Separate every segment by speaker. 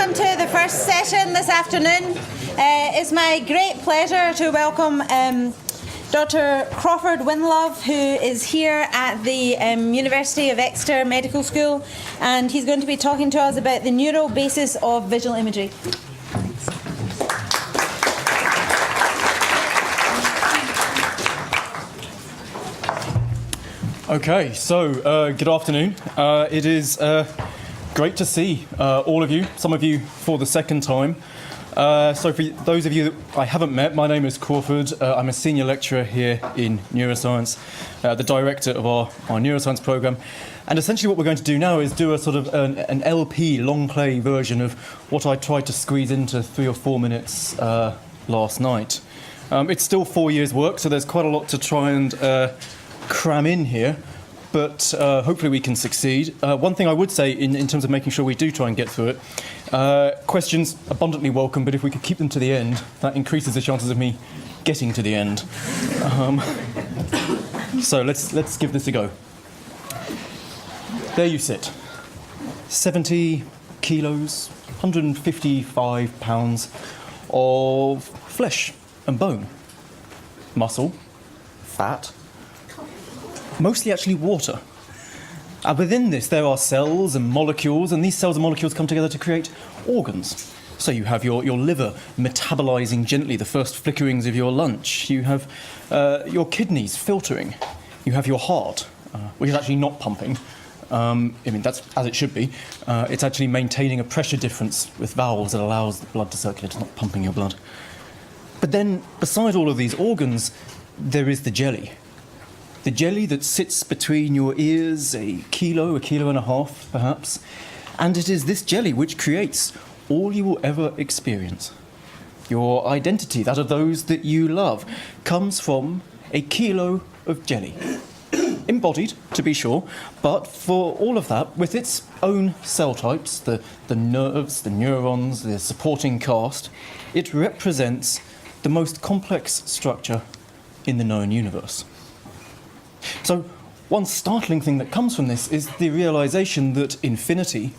Speaker 1: on to the first session this afternoon. It's my great pleasure to welcome Dr. Crawford Winlove, who is here at the University of Exeter Medical School, and he's going to be talking to us about the neural basis of visual imagery.
Speaker 2: Okay, so good afternoon. It is great to see all of you, some of you for the second time. So for those of you that I haven't met, my name is Crawford. I'm a senior lecturer here in neuroscience, the director of our neuroscience program. And essentially what we're going to do now is do a sort of an LP, long play version of what I tried to squeeze into 3 or 4 minutes last night. It's still 4 years' work, so there's quite a lot to try and cram in here, but hopefully we can succeed. One thing I would say in terms of making sure we do try and get through it, questions abundantly welcome, but if we could keep them to the end, that increases the chances of me getting to the end. So let's give this a go. There you sit. 70 kilos, 155 pounds of flesh and bone, muscle, fat, mostly actually water. And within this there are cells and molecules, and these cells and molecules come together to create organs. So you have your liver metabolizing gently the first flickerings of your lunch. You have your kidneys filtering. You have your heart, which is actually not pumping. I mean, that's as it should be. It's actually maintaining a pressure difference with valves that allows the blood to circulate. It's not pumping your blood. But then, beside all of these organs, there is the jelly. The jelly that sits between your ears, a kilo and a half, perhaps. And it is this jelly which creates all you will ever experience. Your identity, that of those that you love, comes from a kilo of jelly. Embodied, to be sure, but for all of that, with its own cell types, the nerves, the neurons, the supporting cast, it represents the most complex structure in the known universe. So one startling thing that comes from this is the realization that infinity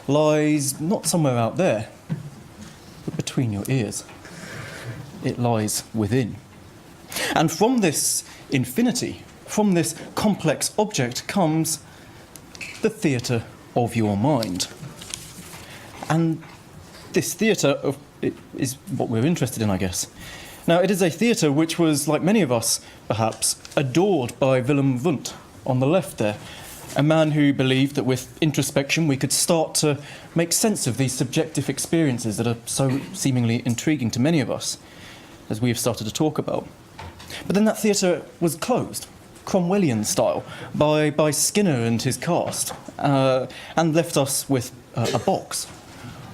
Speaker 2: lies not somewhere out there, but between your ears. It lies within. And from this infinity, from this complex object, comes the theatre of your mind. And this theatre is what we're interested in, I guess. Now, it is a theatre which was, like many of us, perhaps, adored by Willem Wundt on the left there, a man who believed that with introspection we could start to make sense of these subjective experiences that are so seemingly intriguing to many of us, as we have started to talk about. But then that theatre was closed, Cromwellian style, by Skinner and his cast, and left us with a box.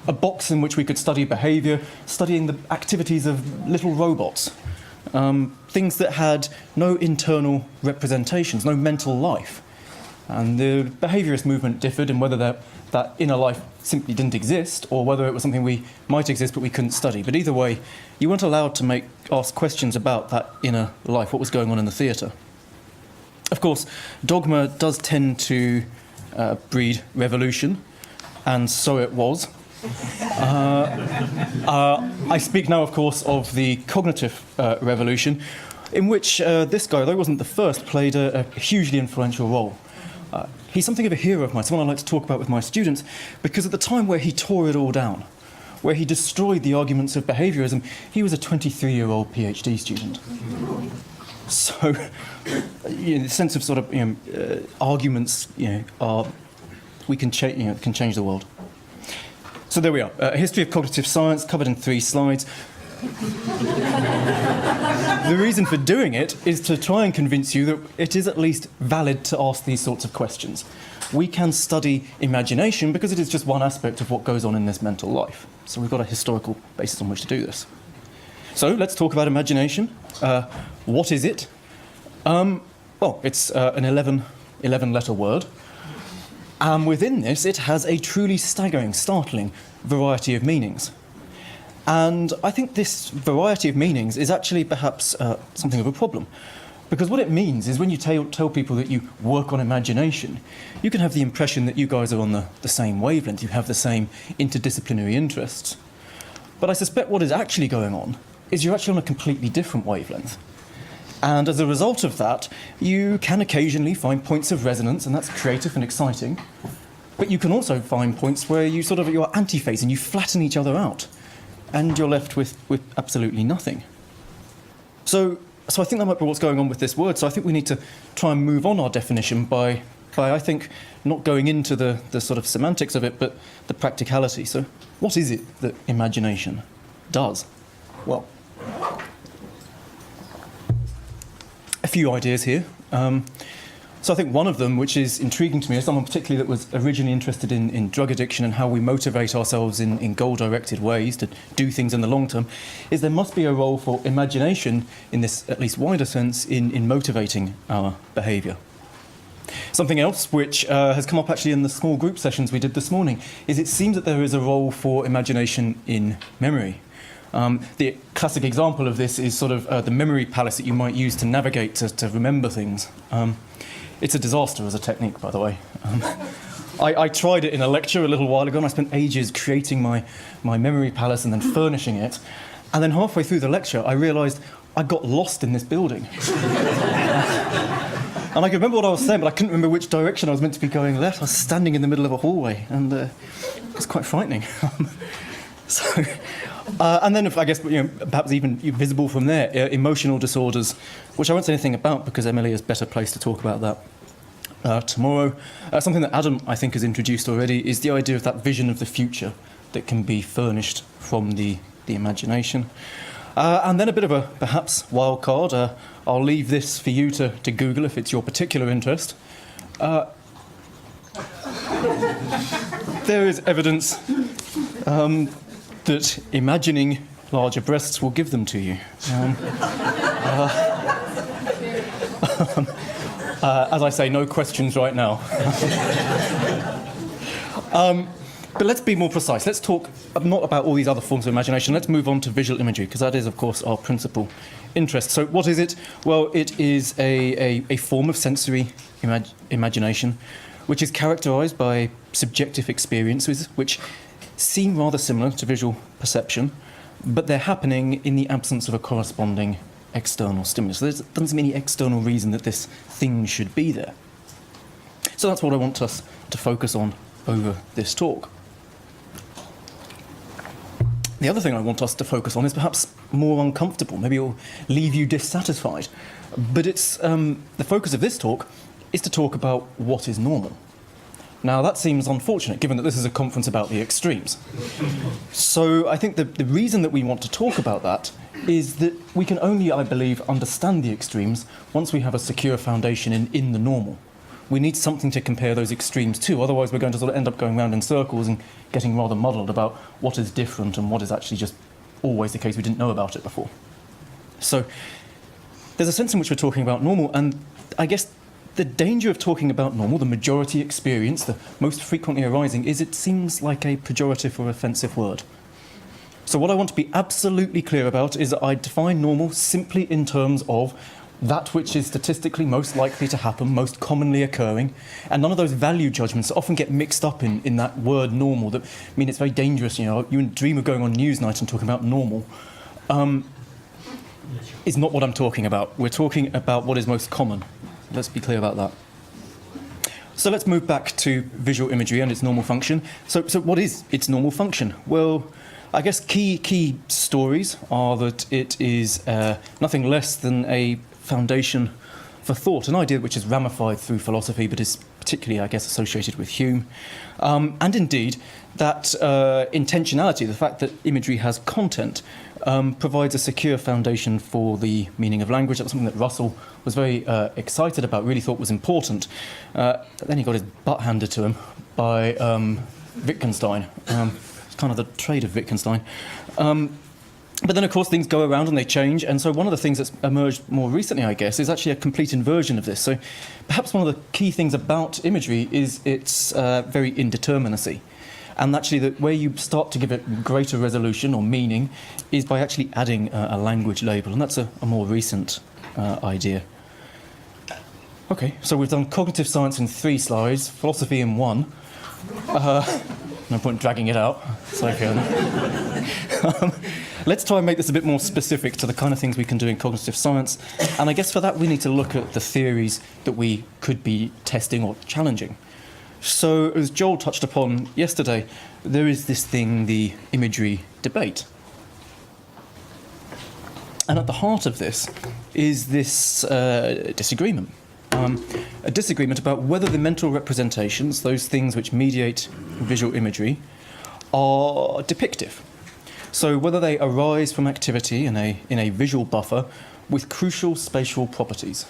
Speaker 2: A box in which we could study behaviour, studying the activities of little robots, things that had no internal representations, no mental life. And the behaviourist movement differed in whether that inner life simply didn't exist, or whether it was something we might exist but we couldn't study. But either way, you weren't allowed to ask questions about that inner life, what was going on in the theatre. Of course, dogma does tend to breed revolution, and so it was. I speak now, of course, of the cognitive revolution, in which this guy, though he wasn't the first, played a hugely influential role. He's something of a hero of mine, someone I like to talk about with my students, because at the time where he tore it all down, where he destroyed the arguments of behaviourism, he was a 23-year-old PhD student. So, the sense of sort of arguments, can change the world. So there we are, a history of cognitive science covered in 3 slides. The reason for doing it is to try and convince you that it is at least valid to ask these sorts of questions. We can study imagination because it is just one aspect of what goes on in this mental life. So we've got a historical basis on which to do this. So let's talk about imagination. What is it? Well, it's an 11-letter word. And within this, it has a truly staggering, startling variety of meanings. And I think this variety of meanings is actually perhaps something of a problem, Because what it means is when you tell people that you work on imagination, you can have the impression that you guys are on the same wavelength, you have the same interdisciplinary interests. But I suspect what is actually going on is you're actually on a completely different wavelength. And as a result of that, you can occasionally find points of resonance, and that's creative and exciting. But you can also find points where you're antiphase and you flatten each other out, and you're left with absolutely nothing. So I think that might be what's going on with this word. So I think we need to try and move on our definition by I think, not going into the sort of semantics of it, but the practicality. So what is it that imagination does? Well, a few ideas here. So I think one of them, which is intriguing to me, as someone particularly that was originally interested in drug addiction and how we motivate ourselves in goal-directed ways to do things in the long term, is there must be a role for imagination in this at least wider sense in motivating our behaviour. Something else which has come up actually in the small group sessions we did this morning is it seems that there is a role for imagination in memory. The classic example of this is sort of the memory palace that you might use to navigate, to remember things. It's a disaster as a technique, by the way. I tried it in a lecture a little while ago, and I spent ages creating my memory palace and then furnishing it. And then halfway through the lecture, I realised I got lost in this building. And I could remember what I was saying, but I couldn't remember which direction I was meant to be going left. I was standing in the middle of a hallway, and it was quite frightening. And then, I guess, perhaps even visible from there, emotional disorders, which I won't say anything about because Emily is better placed to talk about that tomorrow. Something that Adam, I think, has introduced already is the idea of that vision of the future that can be furnished from the imagination. And then a bit of a, perhaps, wild card. I'll leave this for you to Google if it's your particular interest. There is evidence that imagining larger breasts will give them to you. As I say, no questions right now. But let's be more precise. Let's talk not about all these other forms of imagination. Let's move on to visual imagery, because that is, of course, our principal interest. So what is it? Well, it is a form of sensory imagination, which is characterised by subjective experiences, which seem rather similar to visual perception, but they're happening in the absence of a corresponding external stimulus. So there doesn't seem any external reason that this thing should be there. So that's what I want us to focus on over this talk. The other thing I want us to focus on is perhaps more uncomfortable. Maybe it'll leave you dissatisfied. But it's the focus of this talk is to talk about what is normal. Now, that seems unfortunate, given that this is a conference about the extremes. So I think the reason that we want to talk about that is that we can only, I believe, understand the extremes once we have a secure foundation in the normal. We need something to compare those extremes to, otherwise we're going to sort of end up going round in circles and getting rather muddled about what is different and what is actually just always the case we didn't know about it before. So there's a sense in which we're talking about normal, and I guess the danger of talking about normal, the majority experience, the most frequently arising, is it seems like a pejorative or offensive word. So what I want to be absolutely clear about is that I define normal simply in terms of that which is statistically most likely to happen, most commonly occurring, and none of those value judgments that often get mixed up in that word normal that mean it's very dangerous. You dream of going on Newsnight and talking about normal. Is not what I'm talking about. We're talking about what is most common. Let's be clear about that. So let's move back to visual imagery and its normal function. So what is its normal function? Well, I guess key stories are that it is nothing less than a foundation for thought, an idea which is ramified through philosophy, but is particularly, I guess, associated with Hume. And indeed, that intentionality, the fact that imagery has content, provides a secure foundation for the meaning of language. That was something that Russell was very excited about, really thought was important. Then he got his butt handed to him by Wittgenstein. It's kind of the trade of Wittgenstein. But then, of course, things go around and they change. And so one of the things that's emerged more recently, I guess, is actually a complete inversion of this. So perhaps one of the key things about imagery is its very indeterminacy. And actually, that where you start to give it greater resolution or meaning is by actually adding a language label. And that's a more recent idea. Okay, so we've done cognitive science in 3 slides, philosophy in 1. No point dragging it out. Sorry, Fiona. Let's try and make this a bit more specific to the kind of things we can do in cognitive science. And I guess for that we need to look at the theories that we could be testing or challenging. So, as Joel touched upon yesterday, there is this thing, the imagery debate. And at the heart of this is this disagreement. A disagreement about whether the mental representations, those things which mediate visual imagery, are depictive. So whether they arise from activity in a visual buffer with crucial spatial properties.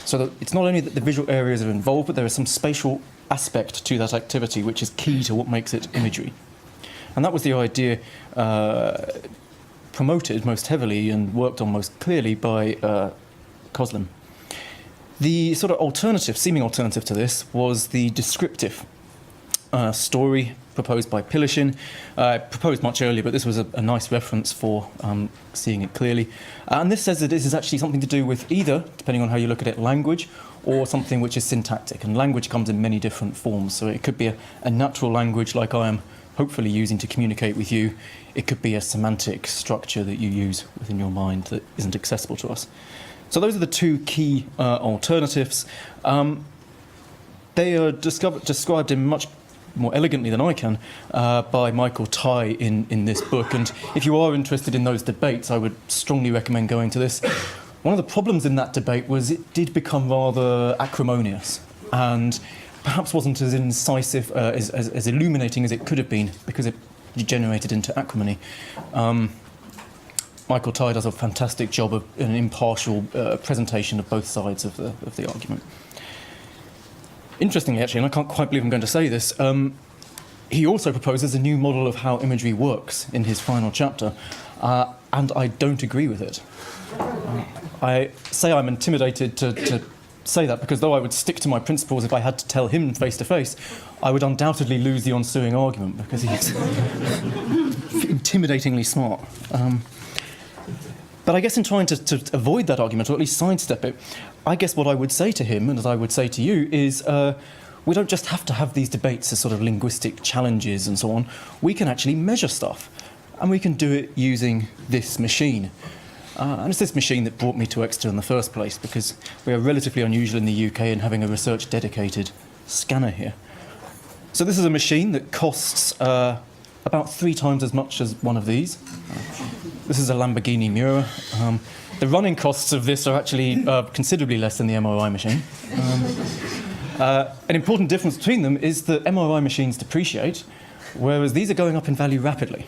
Speaker 2: So that it's not only that the visual areas are involved, but there is some spatial aspect to that activity which is key to what makes it imagery. And that was the idea promoted most heavily and worked on most clearly by Coslin. The sort of alternative, seeming alternative to this, was the descriptive story proposed by Pilishin. Proposed much earlier, but this was a nice reference for seeing it clearly. And this says that this is actually something to do with either, depending on how you look at it, language, or something which is syntactic. And language comes in many different forms. So it could be a natural language like I am hopefully using to communicate with you. It could be a semantic structure that you use within your mind that isn't accessible to us. So those are the 2 key alternatives. They are described in much more elegantly than I can by Michael Tye in this book. And if you are interested in those debates, I would strongly recommend going to this. One of the problems in that debate was it did become rather acrimonious and perhaps wasn't as incisive, as illuminating as it could have been because it degenerated into acrimony. Michael Tye does a fantastic job of an impartial presentation of both sides of the argument. Interestingly, actually, and I can't quite believe I'm going to say this, he also proposes a new model of how imagery works in his final chapter, and I don't agree with it. I say I'm intimidated to say that because though I would stick to my principles if I had to tell him face to face, I would undoubtedly lose the ensuing argument because he's intimidatingly smart. But I guess in trying to avoid that argument, or at least sidestep it, I guess what I would say to him, and as I would say to you, is we don't just have to have these debates as sort of linguistic challenges and so on. We can actually measure stuff, and we can do it using this machine. And it's this machine that brought me to Exeter in the first place, because we are relatively unusual in the UK in having a research-dedicated scanner here. So this is a machine that costs about 3 times as much as one of these. This is a Lamborghini Miura. The running costs of this are actually considerably less than the MRI machine. An important difference between them is that MRI machines depreciate, whereas these are going up in value rapidly.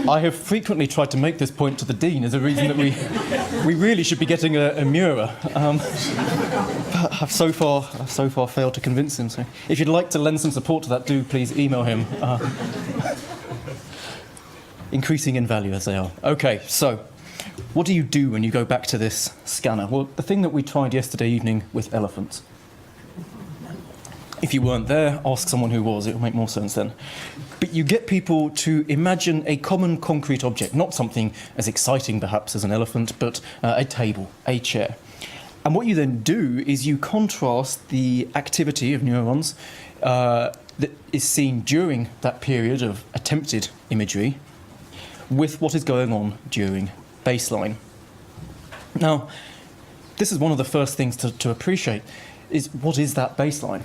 Speaker 2: I have frequently tried to make this point to the Dean as a reason that we really should be getting a Miura. But I've so far failed to convince him. So if you'd like to lend some support to that, do please email him. Increasing in value as they are. Okay, so what do you do when you go back to this scanner? Well, the thing that we tried yesterday evening with elephants. If you weren't there, ask someone who was, it'll make more sense then. But you get people to imagine a common concrete object, not something as exciting perhaps as an elephant, but a table, a chair. And what you then do is you contrast the activity of neurons that is seen during that period of attempted imagery with what is going on during baseline. Now, this is one of the first things to appreciate, is what is that baseline?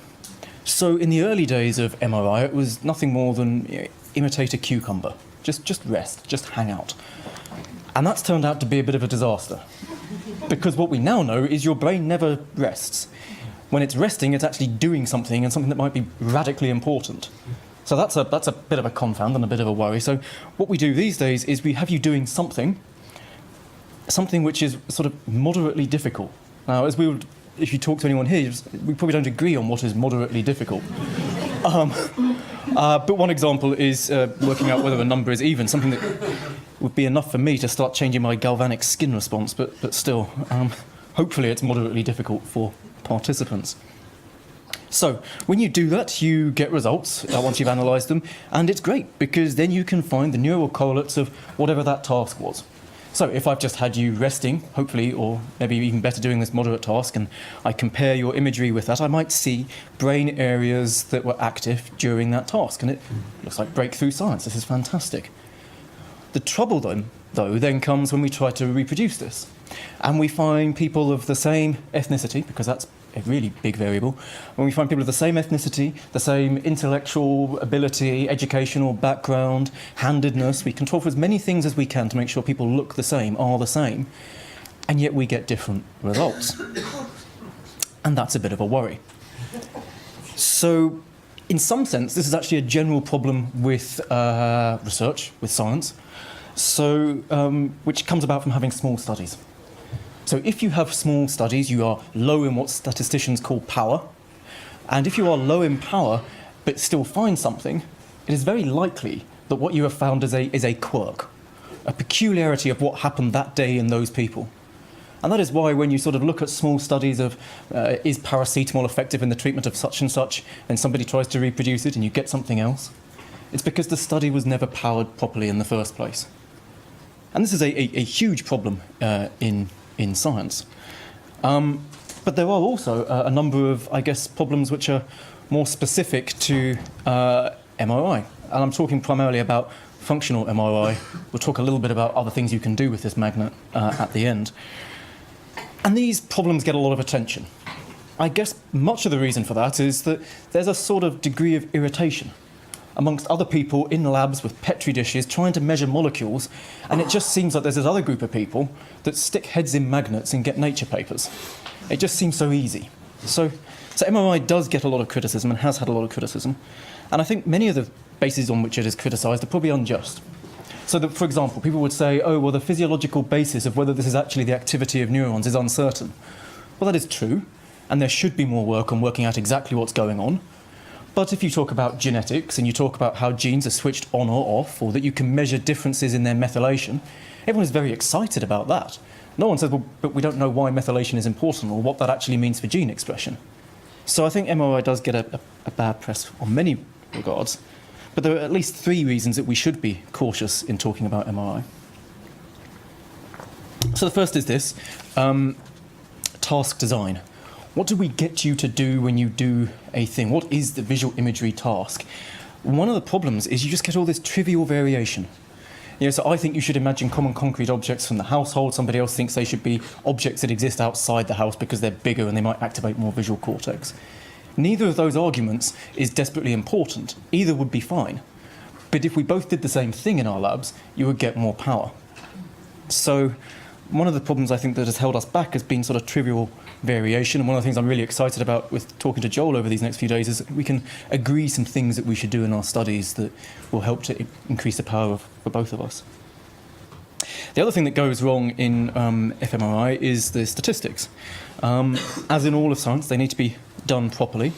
Speaker 2: So in the early days of MRI, it was nothing more than imitate a cucumber. Just rest, just hang out. And that's turned out to be a bit of a disaster. Because what we now know is your brain never rests. When it's resting, it's actually doing something, and something that might be radically important. So that's a bit of a confound and a bit of a worry. So what we do these days is we have you doing something which is sort of moderately difficult. Now, if you talk to anyone here, we probably don't agree on what is moderately difficult. But one example is working out whether a number is even, something that would be enough for me to start changing my galvanic skin response, but still, hopefully it's moderately difficult for participants. So, when you do that, you get results once you've analysed them, and it's great, because then you can find the neural correlates of whatever that task was. So if I've just had you resting, hopefully, or maybe even better doing this moderate task, and I compare your imagery with that, I might see brain areas that were active during that task, and it looks like breakthrough science. This is fantastic. The trouble though then comes when we try to reproduce this, and we find people of the same ethnicity, because that's a really big variable. When we find people of the same ethnicity, the same intellectual ability, educational background, handedness, we control for as many things as we can to make sure people look the same, are the same, and yet we get different results. And that's a bit of a worry. So, in some sense, this is actually a general problem with research, with science, so which comes about from having small studies. So if you have small studies, you are low in what statisticians call power. And if you are low in power, but still find something, it is very likely that what you have found is a quirk, a peculiarity of what happened that day in those people. And that is why when you sort of look at small studies of is paracetamol effective in the treatment of such and such, and somebody tries to reproduce it and you get something else, it's because the study was never powered properly in the first place. And this is a huge problem in science. But there are also a number of, I guess, problems which are more specific to MRI. And I'm talking primarily about functional MRI. We'll talk a little bit about other things you can do with this magnet at the end. And these problems get a lot of attention. I guess much of the reason for that is that there's a sort of degree of irritation amongst other people in labs with Petri dishes trying to measure molecules, and it just seems like there's this other group of people that stick heads in magnets and get Nature papers. It just seems so easy. So MRI does get a lot of criticism and has had a lot of criticism, and I think many of the bases on which it is criticised are probably unjust. So that, for example, people would say, oh, well, the physiological basis of whether this is actually the activity of neurons is uncertain. Well, that is true, and there should be more work on working out exactly what's going on. But if you talk about genetics and you talk about how genes are switched on or off, or that you can measure differences in their methylation, everyone is very excited about that. No one says, well, but we don't know why methylation is important or what that actually means for gene expression. So I think MRI does get a bad press on many regards. But there are at least 3 reasons that we should be cautious in talking about MRI. So the first is this, task design. What do we get you to do when you do a thing? What is the visual imagery task? One of the problems is you just get all this trivial variation. You know, so I think you should imagine common concrete objects from the household. Somebody else thinks they should be objects that exist outside the house because they're bigger and they might activate more visual cortex. Neither of those arguments is desperately important. Either would be fine. But if we both did the same thing in our labs, you would get more power. So one of the problems I think that has held us back has been sort of trivial variation, and one of the things I'm really excited about with talking to Joel over these next few days is that we can agree some things that we should do in our studies that will help to increase the power for both of us. The other thing that goes wrong in fMRI is the statistics. As in all of science, they need to be done properly.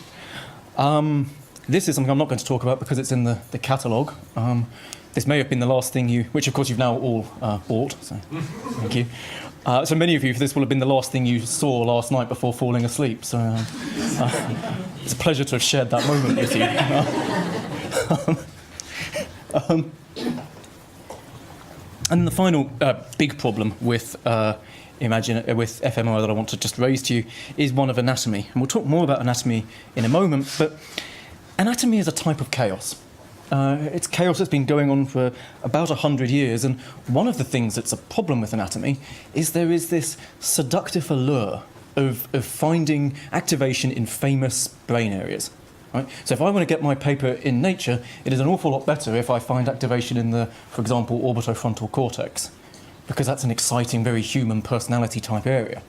Speaker 2: This is something I'm not going to talk about because it's in the catalogue. This may have been the last thing which of course you've now all bought, so thank you. So many of you, this will have been the last thing you saw last night before falling asleep, so it's a pleasure to have shared that moment with you. And the final big problem with fMRI that I want to just raise to you is one of anatomy. And we'll talk more about anatomy in a moment, but anatomy is a type of chaos. It's chaos that's been going on for about 100 years, and one of the things that's a problem with anatomy is there is this seductive allure of finding activation in famous brain areas. Right? So if I want to get my paper in Nature, it is an awful lot better if I find activation in the, for example, orbitofrontal cortex, because that's an exciting, very human personality type area.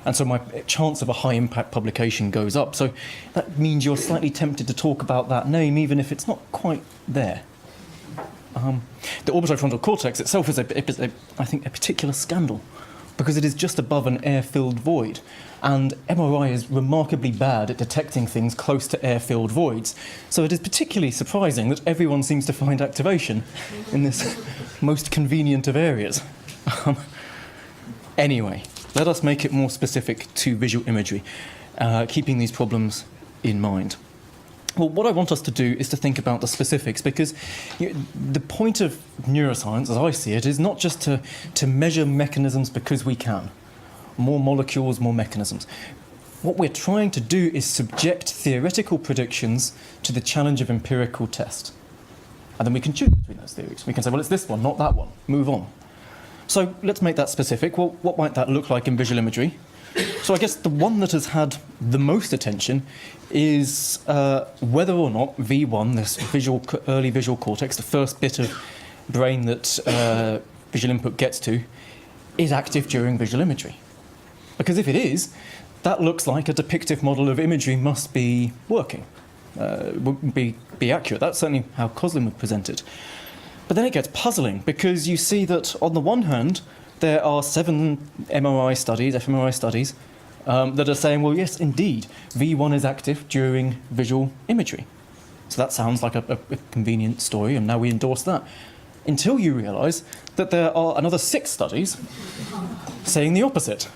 Speaker 2: And so my chance of a high-impact publication goes up. So that means you're slightly tempted to talk about that name, even if it's not quite there. The orbitofrontal cortex itself is, I think, a particular scandal, because it is just above an air-filled void. And MRI is remarkably bad at detecting things close to air-filled voids. So it is particularly surprising that everyone seems to find activation in this most convenient of areas. Anyway, let us make it more specific to visual imagery, keeping these problems in mind. Well, what I want us to do is to think about the specifics, because the point of neuroscience, as I see it, is not just to measure mechanisms because we can. More molecules, more mechanisms. What we're trying to do is subject theoretical predictions to the challenge of empirical test. And then we can choose between those theories. We can say, well, it's this one, not that one. Move on. So let's make that specific. Well, what might that look like in visual imagery? So I guess the one that has had the most attention is whether or not V1, this early visual cortex, the first bit of brain that visual input gets to, is active during visual imagery. Because if it is, that looks like a depictive model of imagery must be working, would be accurate. That's certainly how Coslin would present it. But then it gets puzzling, because you see that on the one hand, there are 7 fMRI studies, that are saying, well, yes, indeed, V1 is active during visual imagery. So that sounds like a convenient story, and now we endorse that. Until you realise that there are another 6 studies saying the opposite.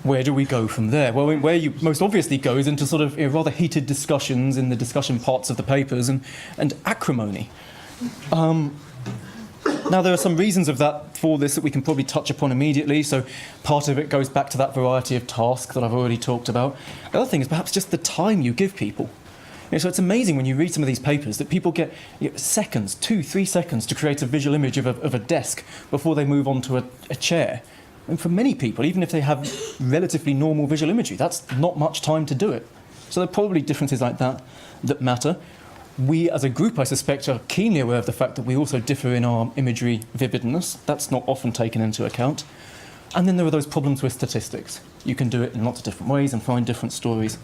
Speaker 2: Where do we go from there? Well, where you most obviously go is into sort of rather heated discussions in the discussion parts of the papers and acrimony. Now, there are some reasons for this that we can probably touch upon immediately. So part of it goes back to that variety of tasks that I've already talked about. The other thing is perhaps just the time you give people. So it's amazing when you read some of these papers that people get seconds, 2-3 seconds, to create a visual image of a desk before they move on to a chair. And for many people, even if they have relatively normal visual imagery, that's not much time to do it. So there are probably differences like that that matter. We, as a group, I suspect, are keenly aware of the fact that we also differ in our imagery vividness. That's not often taken into account. And then there are those problems with statistics. You can do it in lots of different ways and find different stories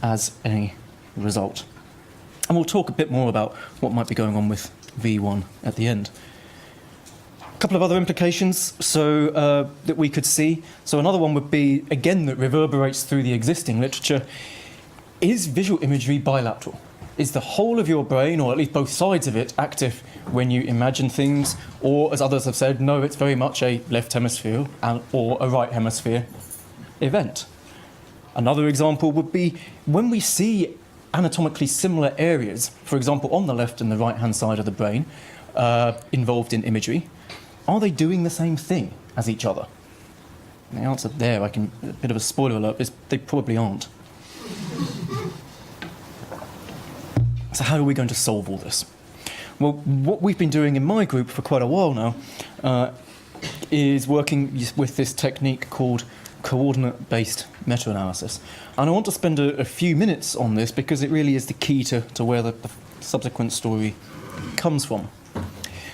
Speaker 2: as a result. And we'll talk a bit more about what might be going on with V1 at the end. A couple of other implications that we could see. So another one would be, again, that reverberates through the existing literature. Is visual imagery bilateral? Is the whole of your brain, or at least both sides of it, active when you imagine things? Or, as others have said, no, it's very much a left hemisphere or a right hemisphere event. Another example would be when we see anatomically similar areas, for example, on the left and the right-hand side of the brain, involved in imagery, are they doing the same thing as each other? And the answer there, a bit of a spoiler alert, is they probably aren't. So how are we going to solve all this? Well, what we've been doing in my group for quite a while now is working with this technique called coordinate-based meta-analysis. And I want to spend a few minutes on this because it really is the key to where the subsequent story comes from.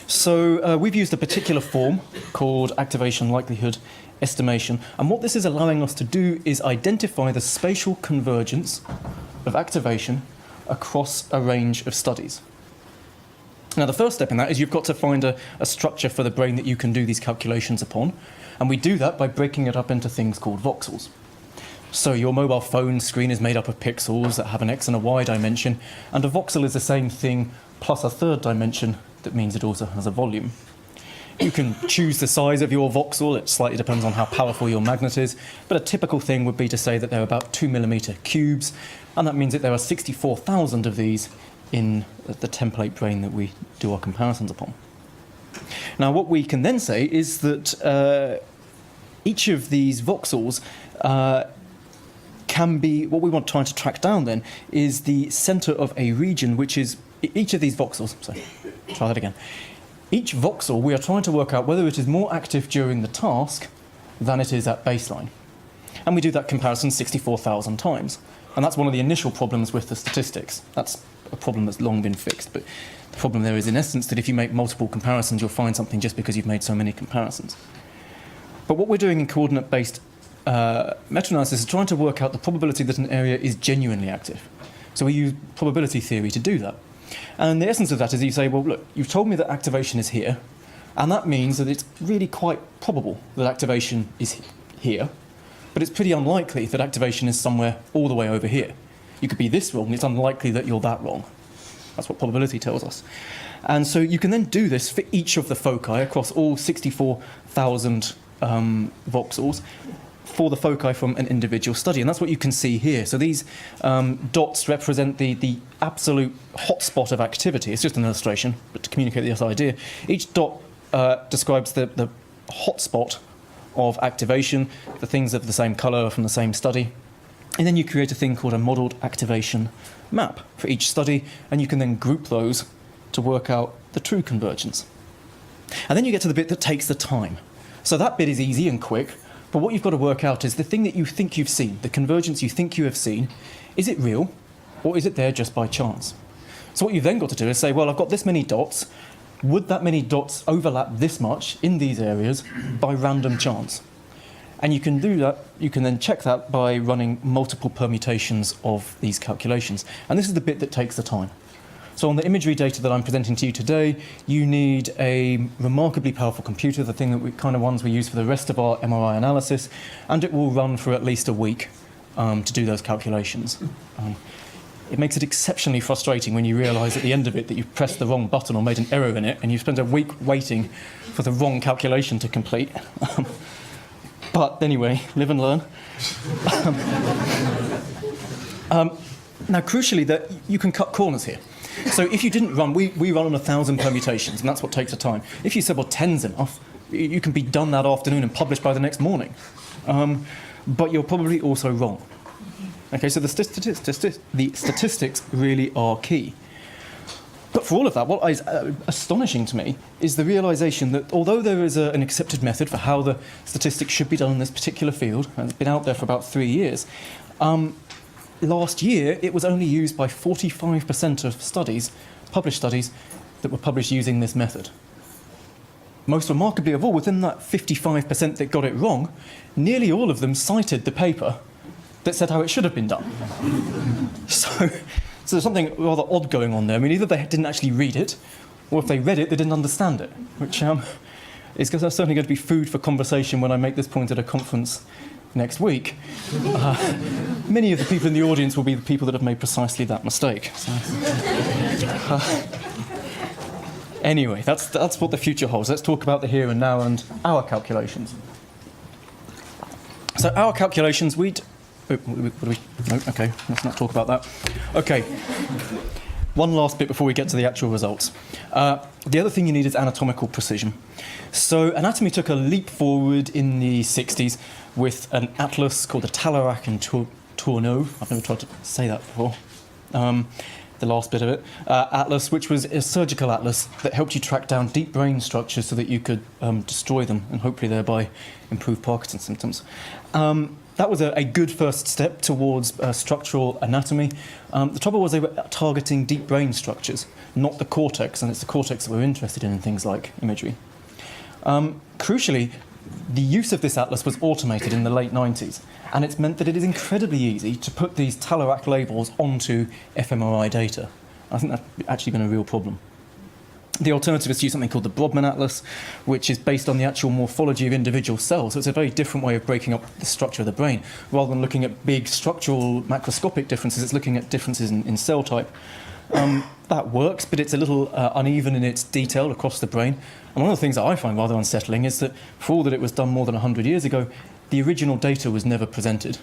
Speaker 2: So we've used a particular form called activation likelihood estimation, and what this is allowing us to do is identify the spatial convergence of activation across a range of studies. Now, the first step in that is you've got to find a structure for the brain that you can do these calculations upon, and we do that by breaking it up into things called voxels. So your mobile phone screen is made up of pixels that have an x and a y dimension, and a voxel is the same thing plus a third dimension that means it also has a volume. You can choose the size of your voxel. It slightly depends on how powerful your magnet is, but a typical thing would be to say that they're about 2 millimeter cubes, and that means that there are 64,000 of these in the template brain that we do our comparisons upon. Now, what we can then say is that each of these voxels can be, what we want trying to track down then is the center of a region, which is each of these voxels. Sorry, try that again. Each voxel, we are trying to work out whether it is more active during the task than it is at baseline. And we do that comparison 64,000 times. And that's one of the initial problems with the statistics. That's a problem that's long been fixed. But the problem there is, in essence, that if you make multiple comparisons, you'll find something just because you've made so many comparisons. But what we're doing in coordinate-based meta-analysis is trying to work out the probability that an area is genuinely active. So we use probability theory to do that. And the essence of that is you say, well, look, you've told me that activation is here, and that means that it's really quite probable that activation is here, but it's pretty unlikely that activation is somewhere all the way over here. You could be this wrong, it's unlikely that you're that wrong. That's what probability tells us. And so you can then do this for each of the foci across all 64,000 voxels, for the foci from an individual study. And that's what you can see here. So these dots represent the absolute hotspot of activity. It's just an illustration, but to communicate this idea. Each dot describes the hotspot of activation, the things of the same colour from the same study. And then you create a thing called a modelled activation map for each study, and you can then group those to work out the true convergence. And then you get to the bit that takes the time. So that bit is easy and quick, but what you've got to work out is the thing that you think you've seen, the convergence you think you have seen, is it real, or is it there just by chance? So what you've then got to do is say, well, I've got this many dots. Would that many dots overlap this much in these areas by random chance? And you can do that, you can then check that by running multiple permutations of these calculations. And this is the bit that takes the time. So on the imagery data that I'm presenting to you today, you need a remarkably powerful computer, the thing that kind of ones we use for the rest of our MRI analysis, and it will run for at least a week to do those calculations. It makes it exceptionally frustrating when you realise at the end of it that you've pressed the wrong button or made an error in it, and you've spent a week waiting for the wrong calculation to complete. But anyway, live and learn. Now, crucially, that you can cut corners here. So if you didn't run, we run on 1,000 permutations, and that's what takes the time. If you said, well, 10's enough, you can be done that afternoon and published by the next morning. But you're probably also wrong. Okay, so the statistics really are key. But for all of that, what is astonishing to me is the realisation that although there is an accepted method for how the statistics should be done in this particular field, and it's been out there for about 3 years, last year it was only used by 45% of studies, published studies, that were published using this method. Most remarkably of all, within that 55% that got it wrong, nearly all of them cited the paper that said how it should have been done. So there's something rather odd going on there. I mean, either they didn't actually read it, or if they read it, they didn't understand it, which is certainly going to be food for conversation when I make this point at a conference next week. Many of the people in the audience will be the people that have made precisely that mistake. So, anyway, that's what the future holds. Let's talk about the here and now and our calculations. So our calculations, no, okay, let's not talk about that. Okay, one last bit before we get to the actual results. The other thing you need is anatomical precision. So anatomy took a leap forward in the 60s with an atlas called the Talairach and Tourneau. I've never tried to say that before. The last bit of it. Atlas, which was a surgical atlas that helped you track down deep brain structures so that you could destroy them and hopefully thereby improve Parkinson's symptoms. That was a good first step towards structural anatomy. The trouble was they were targeting deep brain structures, not the cortex, and it's the cortex that we're interested in things like imagery. Crucially, the use of this atlas was automated in the late 90s, and it's meant that it is incredibly easy to put these Talairach labels onto fMRI data. I think that's actually been a real problem. The alternative is to use something called the Boardman Atlas, which is based on the actual morphology of individual cells. So it's a very different way of breaking up the structure of the brain. Rather than looking at big structural macroscopic differences, it's looking at differences in cell type. That works, but it's a little uneven in its detail across the brain. And one of the things that I find rather unsettling is that for all that it was done more than 100 years ago, the original data was never presented.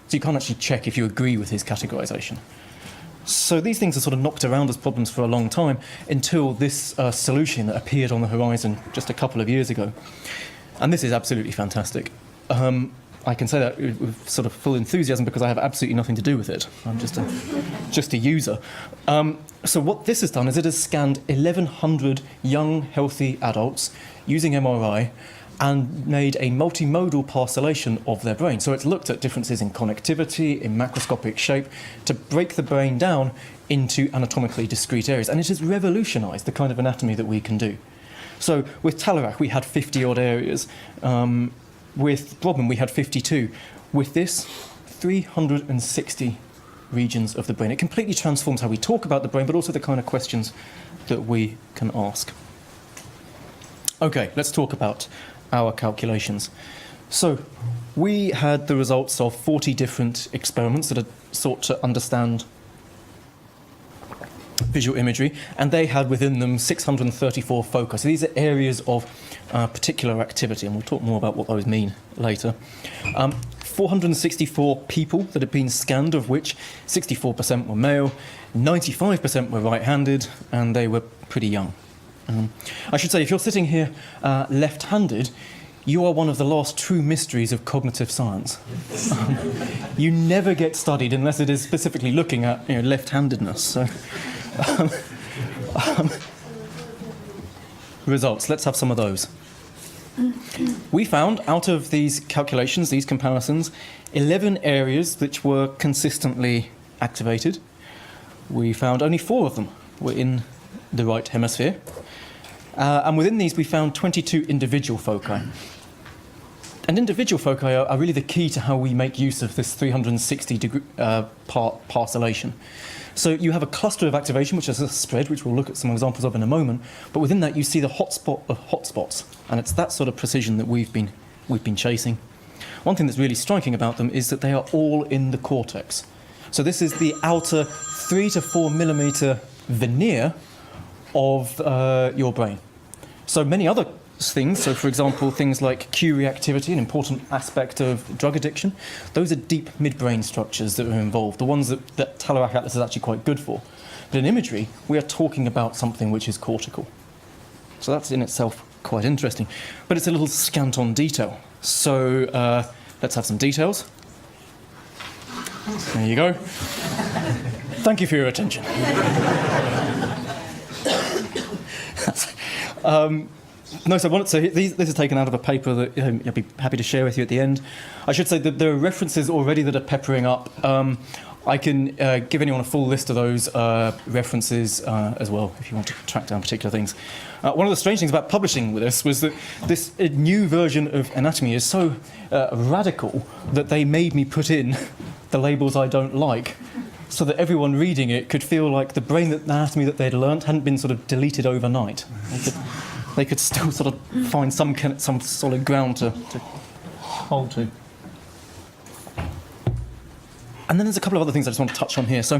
Speaker 2: So you can't actually check if you agree with his categorization. So these things are sort of knocked around as problems for a long time until this solution that appeared on the horizon just a couple of years ago. And this is absolutely fantastic. I can say that with sort of full enthusiasm because I have absolutely nothing to do with it. I'm just a user. So what this has done is it has scanned 1,100 young, healthy adults using MRI and made a multimodal parcellation of their brain. So it's looked at differences in connectivity, in macroscopic shape, to break the brain down into anatomically discrete areas. And it has revolutionised the kind of anatomy that we can do. So with Talairach, we had 50-odd areas. With Boardman, we had 52. With this, 360 regions of the brain. It completely transforms how we talk about the brain, but also the kind of questions that we can ask. Okay, let's talk about our calculations. So we had the results of 40 different experiments that had sought to understand visual imagery, and they had within them 634 foci. So these are areas of particular activity, and we'll talk more about what those mean later. 464 people that had been scanned, of which 64% were male, 95% were right-handed, and they were pretty young. I should say, if you're sitting here left-handed, you are one of the last true mysteries of cognitive science. You never get studied unless it is specifically looking at left-handedness. So, results, let's have some of those. We found, out of these calculations, these comparisons, 11 areas which were consistently activated. We found only 4 of them were in the right hemisphere. And within these, we found 22 individual foci. And individual foci are really the key to how we make use of this 360-degree parcellation. So you have a cluster of activation, which is a spread, which we'll look at some examples of in a moment. But within that, you see the hotspot of hotspots, and it's that sort of precision that we've been chasing. One thing that's really striking about them is that they are all in the cortex. So this is the outer 3 to 4 millimeter veneer of your brain. So many other things, so for example, things like Q reactivity, an important aspect of drug addiction, those are deep midbrain structures that are involved, the ones that Telluride Atlas is actually quite good for. But in imagery, we are talking about something which is cortical. So that's in itself quite interesting. But it's a little scant on detail. So let's have some details. There you go. Thank you for your attention. This is taken out of a paper that I'll be happy to share with you at the end. I should say that there are references already that are peppering up. I can give anyone a full list of those references as well, if you want to track down particular things. One of the strange things about publishing with this was that this new version of anatomy is so radical that they made me put in the labels I don't like, so that everyone reading it could feel like the brain anatomy that they'd learnt hadn't been sort of deleted overnight. They could still sort of find some solid ground to hold to. And then there's a couple of other things I just want to touch on here. So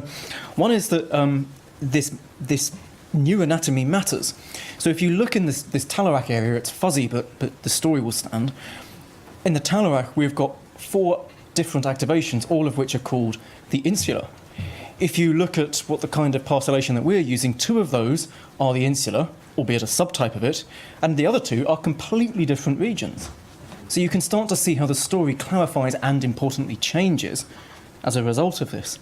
Speaker 2: one is that this new anatomy matters. So if you look in this Telluride area, it's fuzzy, but the story will stand. In the Telluride, we've got 4 different activations, all of which are called the insula. If you look at what the kind of parcellation that we're using, 2 of those are the insula, albeit a subtype of it, and the other 2 are completely different regions. So you can start to see how the story clarifies and, importantly, changes as a result of this.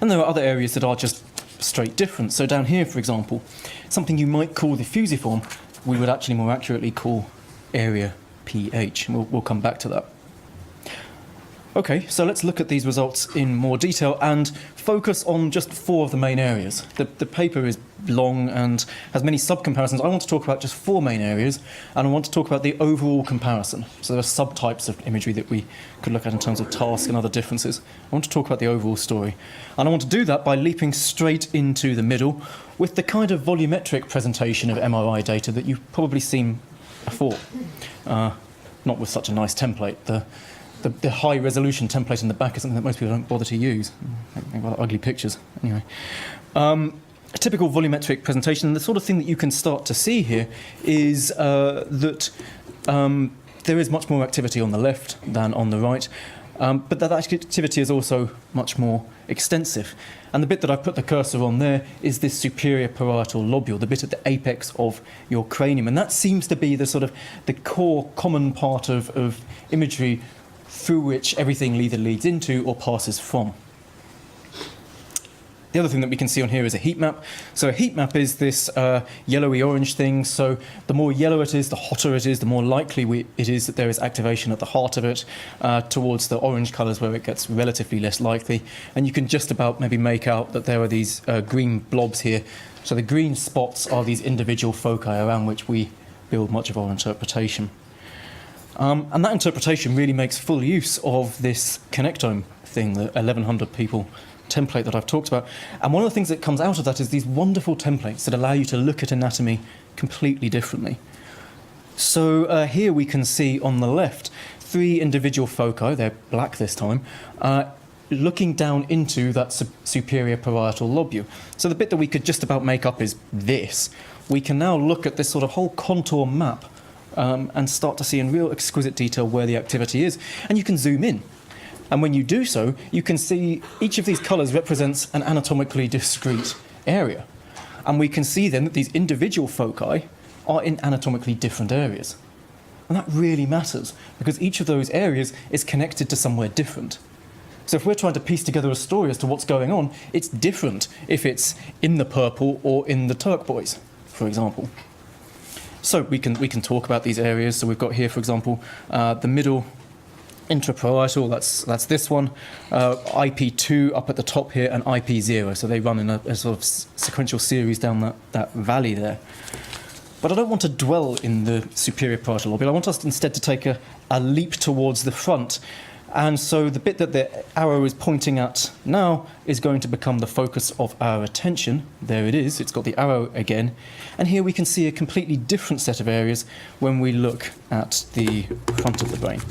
Speaker 2: And there are other areas that are just straight different. So down here, for example, something you might call the fusiform, we would actually more accurately call area pH. We'll come back to that. Okay, so let's look at these results in more detail and focus on just 4 of the main areas. The paper is long and has many sub-comparisons. I want to talk about just 4 main areas, and I want to talk about the overall comparison. So there are subtypes of imagery that we could look at in terms of task and other differences. I want to talk about the overall story. And I want to do that by leaping straight into the middle with the kind of volumetric presentation of MRI data that you've probably seen before. Not with such a nice template. The high-resolution template in the back is something that most people don't bother to use. Rather ugly pictures, anyway. A typical volumetric presentation, the sort of thing that you can start to see here is that there is much more activity on the left than on the right, but that activity is also much more extensive. And the bit that I've put the cursor on there is this superior parietal lobule, the bit at the apex of your cranium. And that seems to be the sort of the core common part of imagery through which everything either leads into or passes from. The other thing that we can see on here is a heat map. So a heat map is this yellowy-orange thing. So the more yellow it is, the hotter it is, the more likely it is that there is activation at the heart of it, towards the orange colours where it gets relatively less likely. And you can just about maybe make out that there are these green blobs here. So the green spots are these individual foci around which we build much of our interpretation. And that interpretation really makes full use of this connectome thing, the 1100 people template that I've talked about. And one of the things that comes out of that is these wonderful templates that allow you to look at anatomy completely differently. So here we can see on the left 3 individual foci, they're black this time, looking down into that superior parietal lobule. So the bit that we could just about make up is this. We can now look at this sort of whole contour map and start to see in real exquisite detail where the activity is. And you can zoom in. And when you do so, you can see each of these colours represents an anatomically discrete area. And we can see then that these individual foci are in anatomically different areas. And that really matters, because each of those areas is connected to somewhere different. So if we're trying to piece together a story as to what's going on, it's different if it's in the purple or in the turquoise, for example. So we can talk about these areas. So we've got here, for example, the middle intraparietal, that's this one, IP2 up at the top here, and IP0. So they run in a sort of sequential series down that valley there. But I don't want to dwell in the superior parietal lobule. I want us instead to take a leap towards the front. And so the bit that the arrow is pointing at now is going to become the focus of our attention. There it is. It's got the arrow again. And here we can see a completely different set of areas when we look at the front of the brain.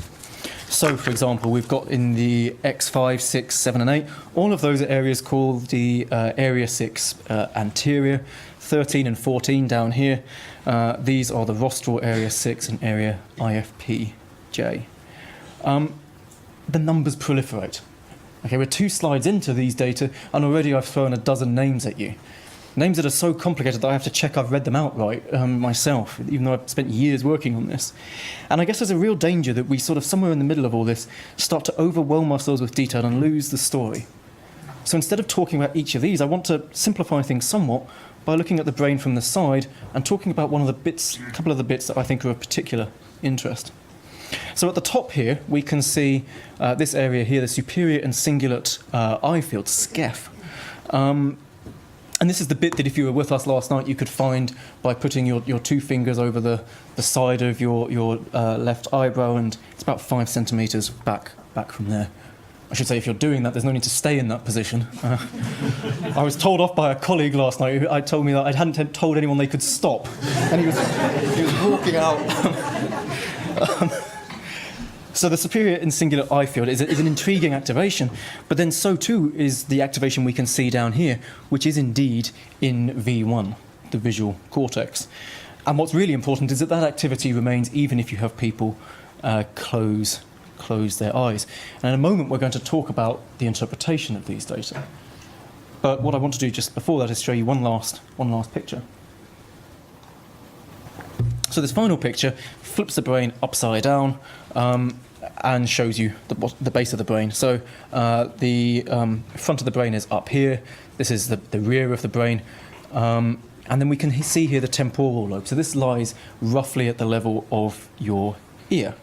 Speaker 2: So, for example, we've got in the X5, 6, 7, and 8, all of those are areas called the Area 6 anterior, 13 and 14 down here. These are the rostral Area 6 and Area IFPJ. The numbers proliferate. Okay, we're 2 slides into these data, and already I've thrown a dozen names at you. Names that are so complicated that I have to check I've read them out right myself, even though I've spent years working on this. And I guess there's a real danger that we sort of, somewhere in the middle of all this, start to overwhelm ourselves with detail and lose the story. So instead of talking about each of these, I want to simplify things somewhat by looking at the brain from the side and talking about a couple of the bits that I think are of particular interest. So at the top here, we can see this area here, the superior and cingulate eye field, SCEF. And this is the bit that if you were with us last night, you could find by putting your 2 fingers over the side of your left eyebrow, and it's about 5 centimetres back from there. I should say, if you're doing that, there's no need to stay in that position. I was told off by a colleague last night who told me that I hadn't told anyone they could stop, and he was walking out. So the superior and cingulate eye field is an intriguing activation, but then so too is the activation we can see down here, which is indeed in V1, the visual cortex. And what's really important is that that activity remains even if you have people close their eyes. And in a moment we're going to talk about the interpretation of these data. But what I want to do just before that is show you one last picture. So this final picture flips the brain upside down and shows you the base of the brain. So the front of the brain is up here. This is the rear of the brain. And then we can see here the temporal lobe. So this lies roughly at the level of your ear.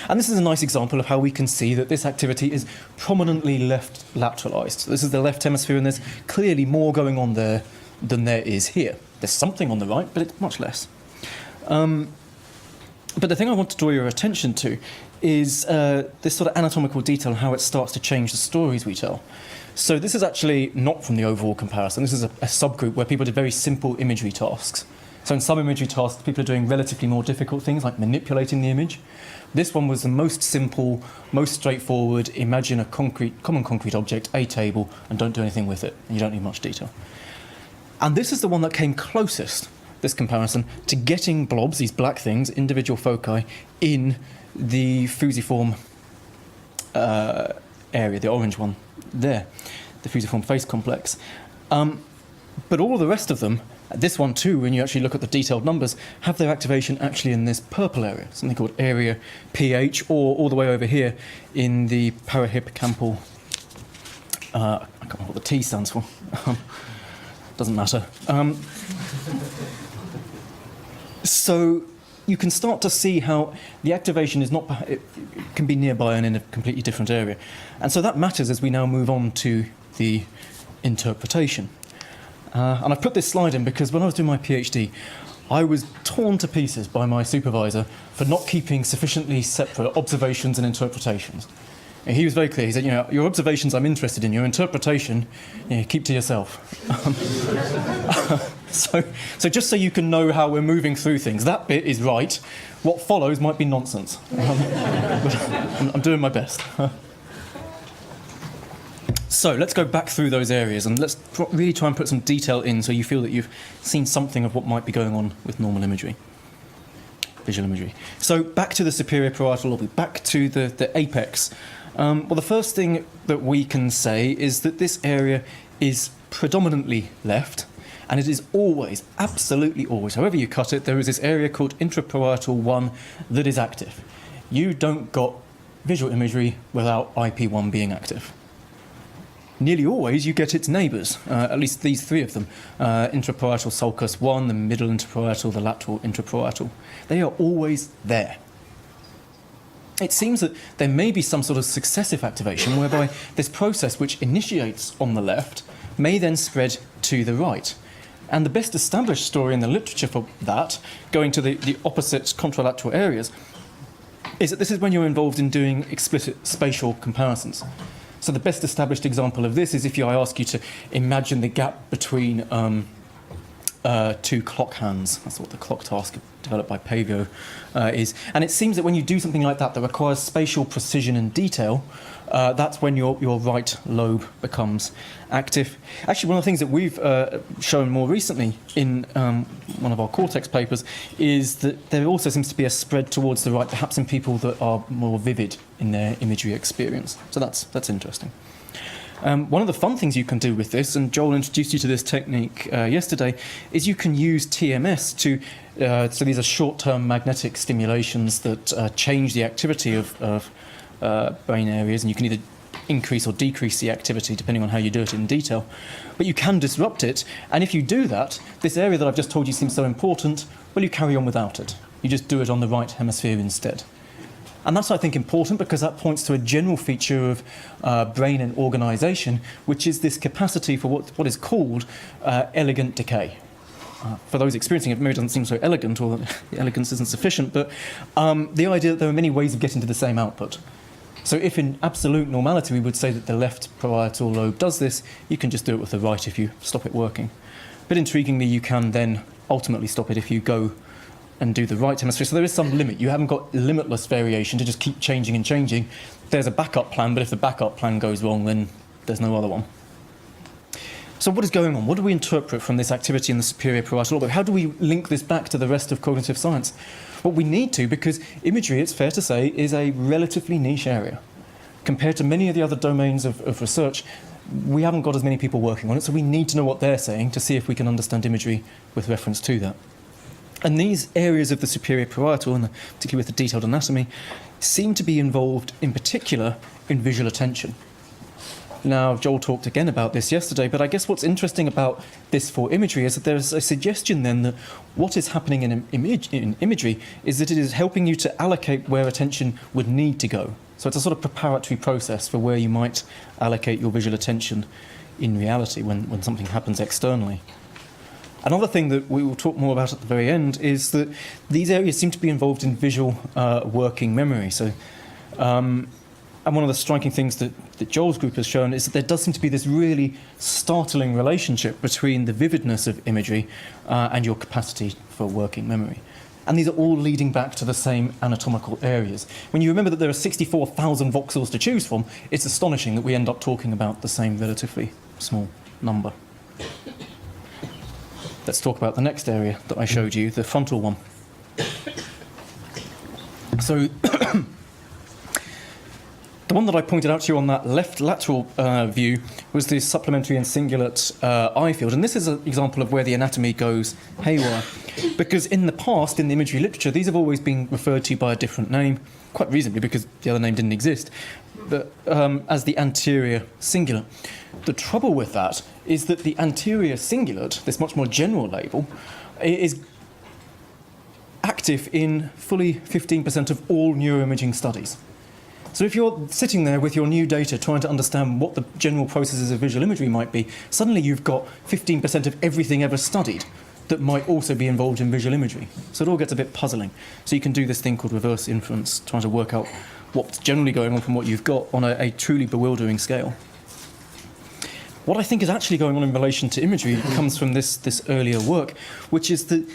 Speaker 2: And this is a nice example of how we can see that this activity is prominently left lateralized. So this is the left hemisphere, and there's clearly more going on there than there is here. There's something on the right, but it's much less. But the thing I want to draw your attention to is this sort of anatomical detail and how it starts to change the stories we tell. So this is actually not from the overall comparison. This is a subgroup where people did very simple imagery tasks. So in some imagery tasks, people are doing relatively more difficult things like manipulating the image. This one was the most simple, most straightforward. Imagine a common concrete object, a table, and don't do anything with it. And you don't need much detail. And this is the one that came closest, this comparison, to getting blobs, these black things, individual foci, in the fusiform area, the orange one there, the fusiform face complex. But all the rest of them, this one too, when you actually look at the detailed numbers, have their activation actually in this purple area, something called area PH, or all the way over here in the parahippocampal, I can't remember what the T stands for, doesn't matter. So you can start to see how the activation is not, it can be nearby and in a completely different area. And so that matters as we now move on to the interpretation. And I've put this slide in because when I was doing my PhD, I was torn to pieces by my supervisor for not keeping sufficiently separate observations and interpretations. And he was very clear. He said, your observations I'm interested in, your interpretation, keep to yourself. So just so you can know how we're moving through things, that bit is right. What follows might be nonsense. But I'm doing my best. So let's go back through those areas and let's really try and put some detail in so you feel that you've seen something of what might be going on with normal imagery, visual imagery. So back to the superior parietal lobe, back to the apex. Well, the first thing that we can say is that this area is predominantly left, and it is always, absolutely always, however you cut it, there is this area called intraparietal 1 that is active. You don't got visual imagery without IP1 being active. Nearly always you get its neighbours, at least these three of them, intraparietal sulcus 1, the middle intraparietal, the lateral intraparietal. They are always there. It seems that there may be some sort of successive activation whereby this process which initiates on the left may then spread to the right. And the best established story in the literature for that, going to the opposite contralateral areas, is that this is when you're involved in doing explicit spatial comparisons. So the best established example of this is if I ask you to imagine the gap between two clock hands. That's what the clock task developed by Pavio is. And it seems that when you do something like that requires spatial precision and detail, that's when your right lobe becomes active. Actually, one of the things that we've shown more recently in one of our cortex papers is that there also seems to be a spread towards the right, perhaps in people that are more vivid in their imagery experience. So that's interesting. One of the fun things you can do with this, and Joel introduced you to this technique yesterday, is you can use TMS to, so these are short-term magnetic stimulations that change the activity of brain areas, and you can either increase or decrease the activity depending on how you do it in detail. But you can disrupt it, and if you do that, this area that I've just told you seems so important, well, you carry on without it. You just do it on the right hemisphere instead. And that's, I think, important because that points to a general feature of brain and organisation, which is this capacity for what is called elegant decay. For those experiencing it, maybe it doesn't seem so elegant, or the elegance isn't sufficient, but the idea that there are many ways of getting to the same output. So if in absolute normality we would say that the left parietal lobe does this, you can just do it with the right if you stop it working. But intriguingly, you can then ultimately stop it if you go and do the right hemisphere. So there is some limit. You haven't got limitless variation to just keep changing and changing. There's a backup plan, but if the backup plan goes wrong, then there's no other one. So what is going on? What do we interpret from this activity in the superior parietal lobe? How do we link this back to the rest of cognitive science? Well, we need to, because imagery, it's fair to say, is a relatively niche area. Compared to many of the other domains of research, we haven't got as many people working on it, so we need to know what they're saying to see if we can understand imagery with reference to that. And these areas of the superior parietal, and particularly with the detailed anatomy, seem to be involved in particular in visual attention. Now, Joel talked again about this yesterday, but I guess what's interesting about this for imagery is that there's a suggestion then that what is happening in imagery is that it is helping you to allocate where attention would need to go. So it's a sort of preparatory process for where you might allocate your visual attention in reality when something happens externally. Another thing that we will talk more about at the very end is that these areas seem to be involved in visual working memory. So, and one of the striking things that Joel's group has shown is that there does seem to be this really startling relationship between the vividness of imagery and your capacity for working memory. And these are all leading back to the same anatomical areas. When you remember that there are 64,000 voxels to choose from, it's astonishing that we end up talking about the same relatively small number. Let's talk about the next area that I showed you, the frontal one. So, the one that I pointed out to you on that left lateral view was the supplementary and cingulate eye field. And this is an example of where the anatomy goes haywire. Because in the past, in the imagery literature, these have always been referred to by a different name, quite reasonably because the other name didn't exist, but as the anterior cingulate. The trouble with that is that the anterior cingulate, this much more general label, is active in fully 15% of all neuroimaging studies. So if you're sitting there with your new data trying to understand what the general processes of visual imagery might be, suddenly you've got 15% of everything ever studied that might also be involved in visual imagery. So it all gets a bit puzzling. So you can do this thing called reverse inference, trying to work out what's generally going on from what you've got on a truly bewildering scale. What I think is actually going on in relation to imagery comes from this earlier work, which is that,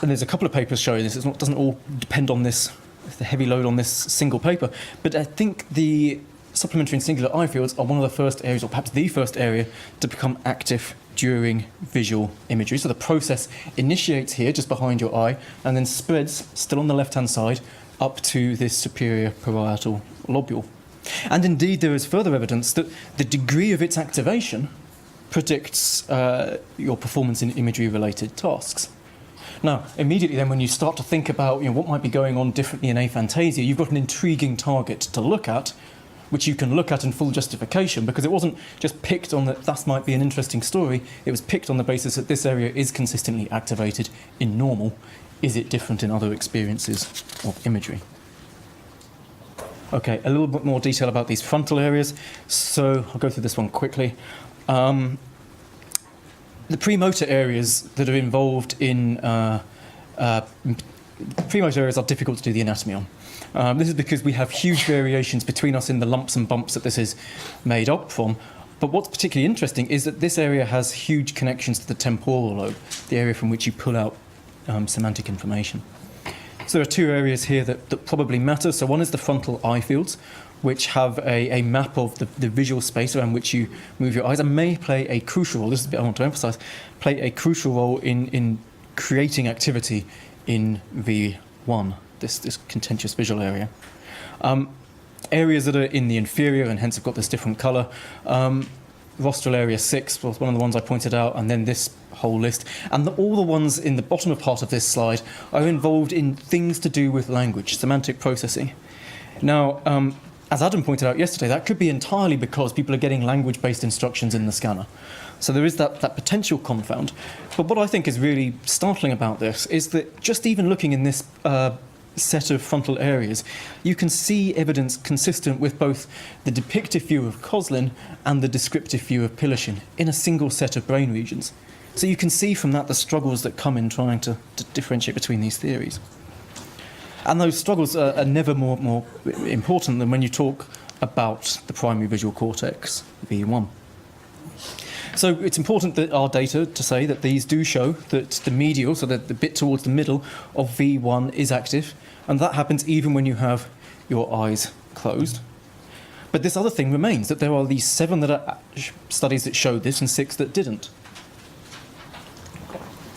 Speaker 2: and there's a couple of papers showing this, it doesn't all depend on this, the heavy load on this single paper, but I think the supplementary and cingulate eye fields are one of the first areas, or perhaps the first area, to become active during visual imagery. So the process initiates here, just behind your eye, and then spreads, still on the left-hand side, up to this superior parietal lobule. And indeed, there is further evidence that the degree of its activation predicts your performance in imagery-related tasks. Now, immediately then, when you start to think about what might be going on differently in aphantasia, you've got an intriguing target to look at, which you can look at in full justification, because it wasn't just picked on that might be an interesting story. It was picked on the basis that this area is consistently activated in normal. Is it different in other experiences of imagery? Okay, a little bit more detail about these frontal areas. So I'll go through this one quickly. The premotor areas that are involved in premotor areas are difficult to do the anatomy on. This is because we have huge variations between us in the lumps and bumps that this is made up from. But what's particularly interesting is that this area has huge connections to the temporal lobe, the area from which you pull out semantic information. So there are two areas here that probably matter. So one is the frontal eye fields, which have a map of the visual space around which you move your eyes and may play a crucial role, this is a bit I want to emphasise, play a crucial role in creating activity in V1, this contentious visual area. Areas that are in the inferior and hence have got this different colour. Rostral area 6 was one of the ones I pointed out, and then this whole list. And all the ones in the bottom part of this slide are involved in things to do with language, semantic processing. Now, as Adam pointed out yesterday, that could be entirely because people are getting language-based instructions in the scanner. So there is that potential confound. But what I think is really startling about this is that just even looking in this set of frontal areas, you can see evidence consistent with both the depictive view of Coslin and the descriptive view of Pilishin in a single set of brain regions. So you can see from that the struggles that come in trying to differentiate between these theories. And those struggles are never more important than when you talk about the primary visual cortex, V1. So it's important that our data to say that these do show that the medial, so the bit towards the middle of V1 is active, and that happens even when you have your eyes closed. But this other thing remains, that there are these 7 that are studies that showed this and 6 that didn't.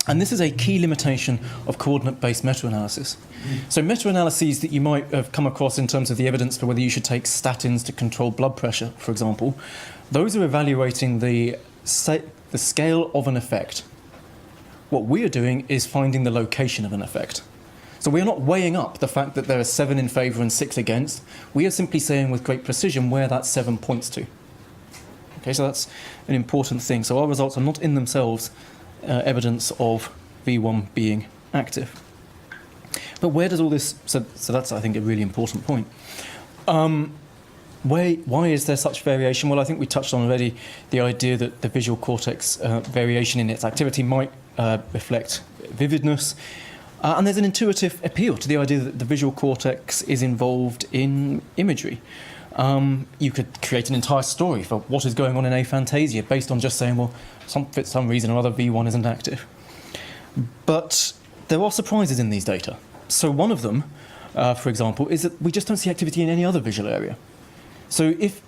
Speaker 2: And this is a key limitation of coordinate-based meta-analysis. So meta-analyses that you might have come across in terms of the evidence for whether you should take statins to control blood pressure, for example, those are evaluating the scale of an effect. What we are doing is finding the location of an effect. So we are not weighing up the fact that there are 7 in favour and 6 against. We are simply saying with great precision where that 7 points to. Okay, so that's an important thing. So our results are not in themselves evidence of V1 being active. But where does all this... So that's, I think, a really important point. Why is there such variation? Well, I think we touched on already the idea that the visual cortex variation in its activity might reflect vividness. And there's an intuitive appeal to the idea that the visual cortex is involved in imagery. You could create an entire story for what is going on in aphantasia based on just saying, well, for some reason or other, V1 isn't active. But there are surprises in these data. So one of them, for example, is that we just don't see activity in any other visual area. So if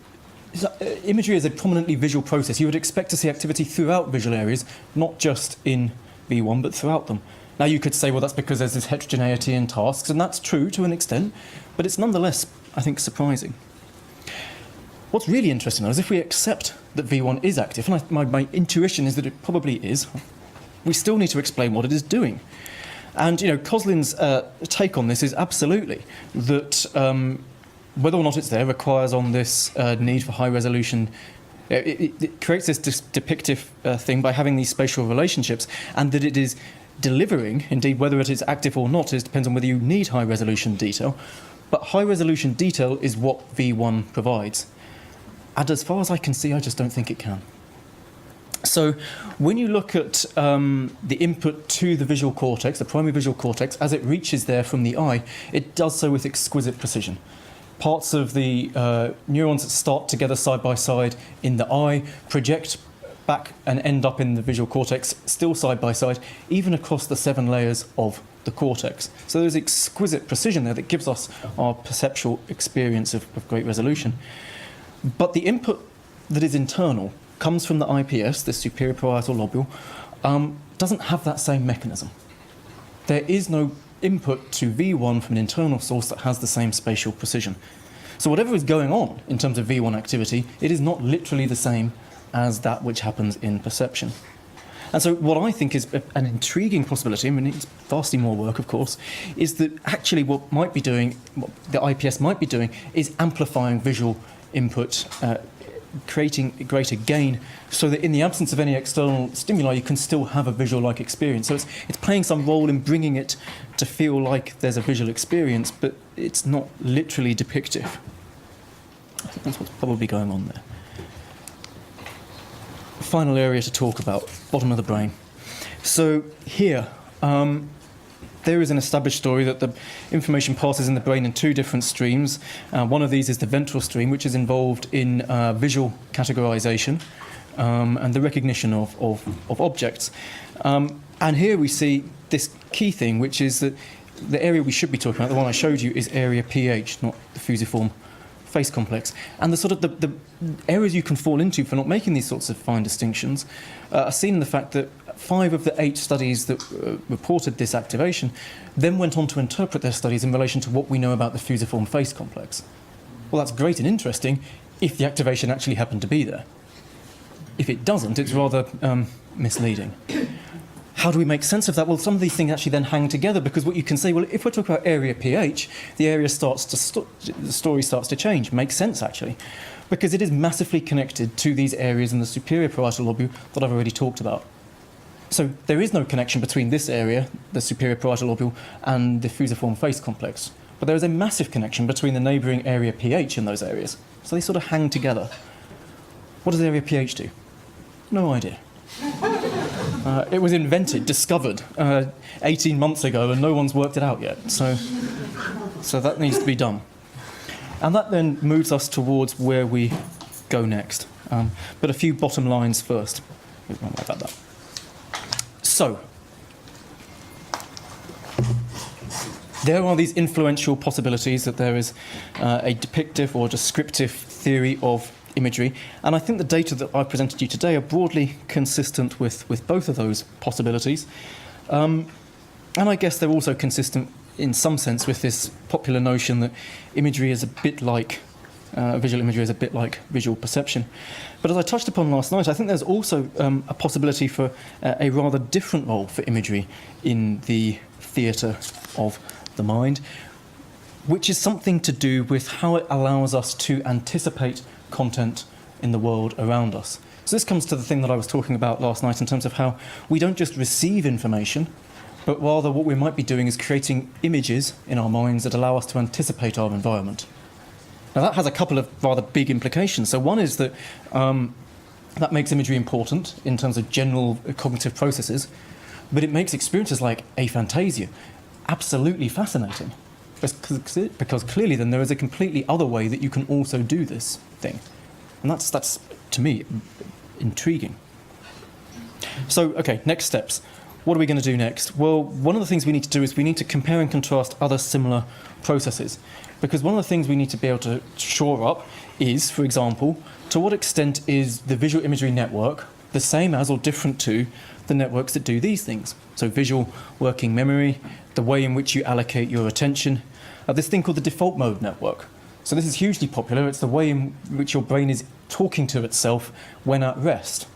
Speaker 2: imagery is a prominently visual process, you would expect to see activity throughout visual areas, not just in V1, but throughout them. Now, you could say, well, that's because there's this heterogeneity in tasks, and that's true to an extent, but it's nonetheless, I think, surprising. What's really interesting, though, is if we accept that V1 is active, and my intuition is that it probably is, we still need to explain what it is doing. And, Coslin's take on this is absolutely that whether or not it's there requires on this need for high resolution. It creates this depictive thing by having these spatial relationships, and that it is delivering, indeed, whether it is active or not, depends on whether you need high resolution detail. But high resolution detail is what V1 provides. And as far as I can see, I just don't think it can. So when you look at the input to the visual cortex, the primary visual cortex, as it reaches there from the eye, it does so with exquisite precision. Parts of the neurons that start together side by side in the eye project back and end up in the visual cortex, still side by side, even across the 7 layers of the cortex. So there's exquisite precision there that gives us our perceptual experience of great resolution. But the input that is internal comes from the IPS, the superior parietal lobule, doesn't have that same mechanism. There is no input to V1 from an internal source that has the same spatial precision. So whatever is going on in terms of V1 activity, it is not literally the same as that which happens in perception. And so what I think is an intriguing possibility, I mean, it's vastly more work, of course, is that actually what the IPS might be doing is amplifying visual input, creating greater gain, so that in the absence of any external stimuli, you can still have a visual-like experience. So it's playing some role in bringing it to feel like there's a visual experience, but it's not literally depictive. I think that's what's probably going on there. Final area to talk about, bottom of the brain. So here, there is an established story that the information passes in the brain in two different streams. One of these is the ventral stream, which is involved in visual categorization and the recognition of objects. And here we see this key thing, which is that the area we should be talking about, the one I showed you, is area PH, not the fusiform face complex. And the areas you can fall into for not making these sorts of fine distinctions are seen in the fact that 5 of the 8 studies that reported this activation then went on to interpret their studies in relation to what we know about the fusiform face complex. Well, that's great and interesting if the activation actually happened to be there. If it doesn't, it's rather misleading. How do we make sense of that? Well, some of these things actually then hang together, because what you can say, well, if we're talking about area pH, the area the story starts to change. Makes sense, actually, because it is massively connected to these areas in the superior parietal lobule that I've already talked about. So there is no connection between this area, the superior parietal lobule, and the fusiform face complex. But there is a massive connection between the neighbouring area pH in those areas. So they sort of hang together. What does area pH do? No idea. It was discovered 18 months ago, and no one's worked it out yet. So that needs to be done. And that then moves us towards where we go next. But a few bottom lines first. Like that. So, there are these influential possibilities that there is a depictive or descriptive theory of imagery, and I think the data that I presented you today are broadly consistent with both of those possibilities. And I guess they're also consistent in some sense with this popular notion that imagery is a bit like visual imagery is a bit like visual perception. But as I touched upon last night, I think there's also a possibility for a rather different role for imagery in the theatre of the mind, which is something to do with how it allows us to anticipate content in the world around us. So this comes to the thing that I was talking about last night in terms of how we don't just receive information, but rather what we might be doing is creating images in our minds that allow us to anticipate our environment. Now that has a couple of rather big implications. So one is that that makes imagery important in terms of general cognitive processes, but it makes experiences like aphantasia absolutely fascinating, because clearly then there is a completely other way that you can also do this thing. And that's to me, intriguing. So, okay, next steps. What are we going to do next? Well, one of the things we need to do is we need to compare and contrast other similar processes. Because one of the things we need to be able to shore up is, for example, to what extent is the visual imagery network the same as or different to the networks that do these things? So visual working memory, the way in which you allocate your attention, this thing called the default mode network. So this is hugely popular. It's the way in which your brain is talking to itself when at rest.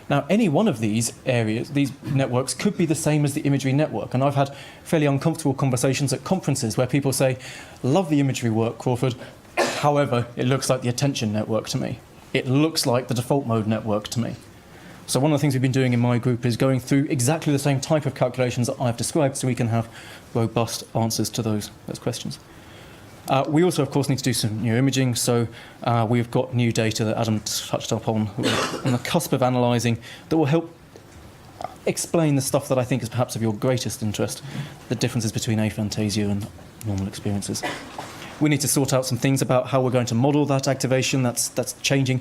Speaker 2: Now, any one of these areas, these networks, could be the same as the imagery network. And I've had fairly uncomfortable conversations at conferences where people say, love the imagery work, Crawford. However, it looks like the attention network to me. It looks like the default mode network to me. So one of the things we've been doing in my group is going through exactly the same type of calculations that I've described so we can have robust answers to those questions. We also, of course, need to do some neuroimaging, so we've got new data that Adam touched upon on the cusp of analysing that will help explain the stuff that I think is perhaps of your greatest interest, the differences between aphantasia and normal experiences. We need to sort out some things about how we're going to model that activation. That's changing.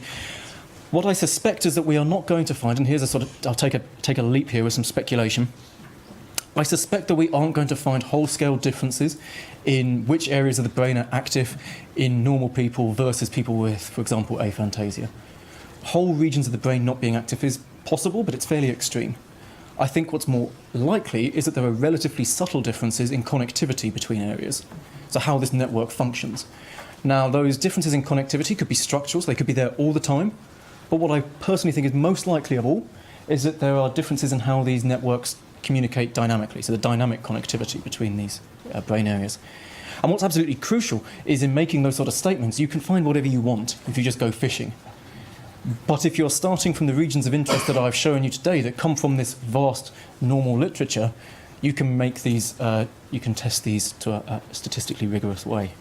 Speaker 2: What I suspect is that we are not going to find, and here's a sort of, I'll take a leap here with some speculation. I suspect that we aren't going to find whole-scale differences in which areas of the brain are active in normal people versus people with, for example, aphantasia. Whole regions of the brain not being active is possible, but it's fairly extreme. I think what's more likely is that there are relatively subtle differences in connectivity between areas, so how this network functions. Now, those differences in connectivity could be structural, so they could be there all the time, but what I personally think is most likely of all is that there are differences in how these networks communicate dynamically, so the dynamic connectivity between these brain areas. And what's absolutely crucial is in making those sort of statements, you can find whatever you want if you just go fishing. But if you're starting from the regions of interest that I've shown you today that come from this vast normal literature, you can make these, you can test these to a statistically rigorous way.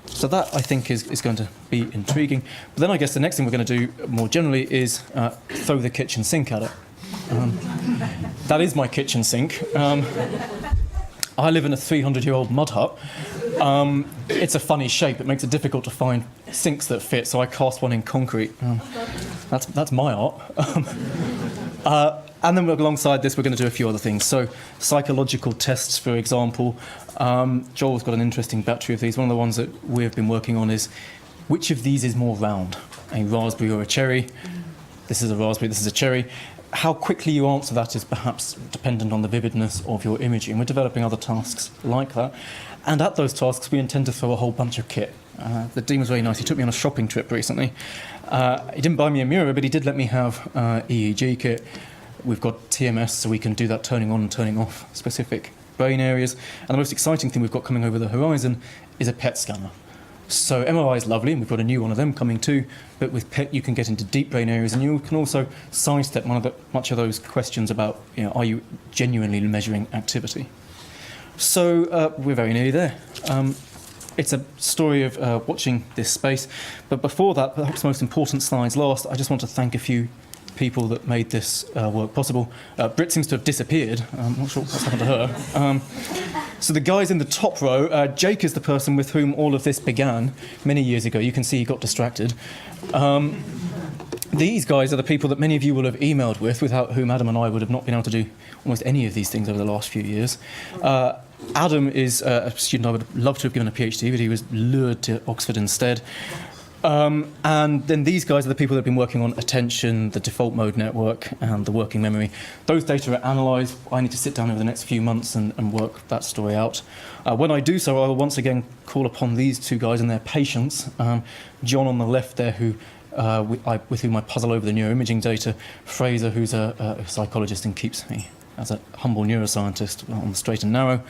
Speaker 2: So that, I think, is going to be intriguing. But then I guess the next thing we're going to do more generally is throw the kitchen sink at it. That is my kitchen sink. I live in a 300-year-old mud hut. It's a funny shape. It makes it difficult to find sinks that fit, so I cast one in concrete. That's my art. And then alongside this, we're going to do a few other things. So psychological tests, for example. Joel's got an interesting battery of these. One of the ones that we've been working on is which of these is more round, a raspberry or a cherry? This is a raspberry, this is a cherry. How quickly you answer that is perhaps dependent on the vividness of your imaging. We're developing other tasks like that. And at those tasks, we intend to throw a whole bunch of kit. The Dean was very nice. He took me on a shopping trip recently. He didn't buy me a mirror, but he did let me have EEG kit. We've got TMS, so we can do that turning on and turning off specific brain areas. And the most exciting thing we've got coming over the horizon is a PET scanner. So MRI is lovely, and we've got a new one of them coming too, but with PET you can get into deep brain areas, and you can also sidestep much of those questions about, are you genuinely measuring activity? So we're very nearly there. It's a story of watching this space, but before that, perhaps the most important slides last, I just want to thank a few people that made this work possible. Brit seems to have disappeared. I'm not sure what's happened to her. So the guys in the top row, Jake is the person with whom all of this began many years ago. You can see he got distracted. These guys are the people that many of you will have emailed with, without whom Adam and I would have not been able to do almost any of these things over the last few years. Adam is a student I would love to have given a PhD, but he was lured to Oxford instead. And then these guys are the people that have been working on attention, the default mode network, and the working memory. Those data are analysed. I need to sit down over the next few months and work that story out. When I do so, I will once again call upon these two guys and their patience. John on the left there, with whom I puzzle over the neuroimaging data. Fraser, who's a psychologist and keeps me as a humble neuroscientist on the straight and narrow.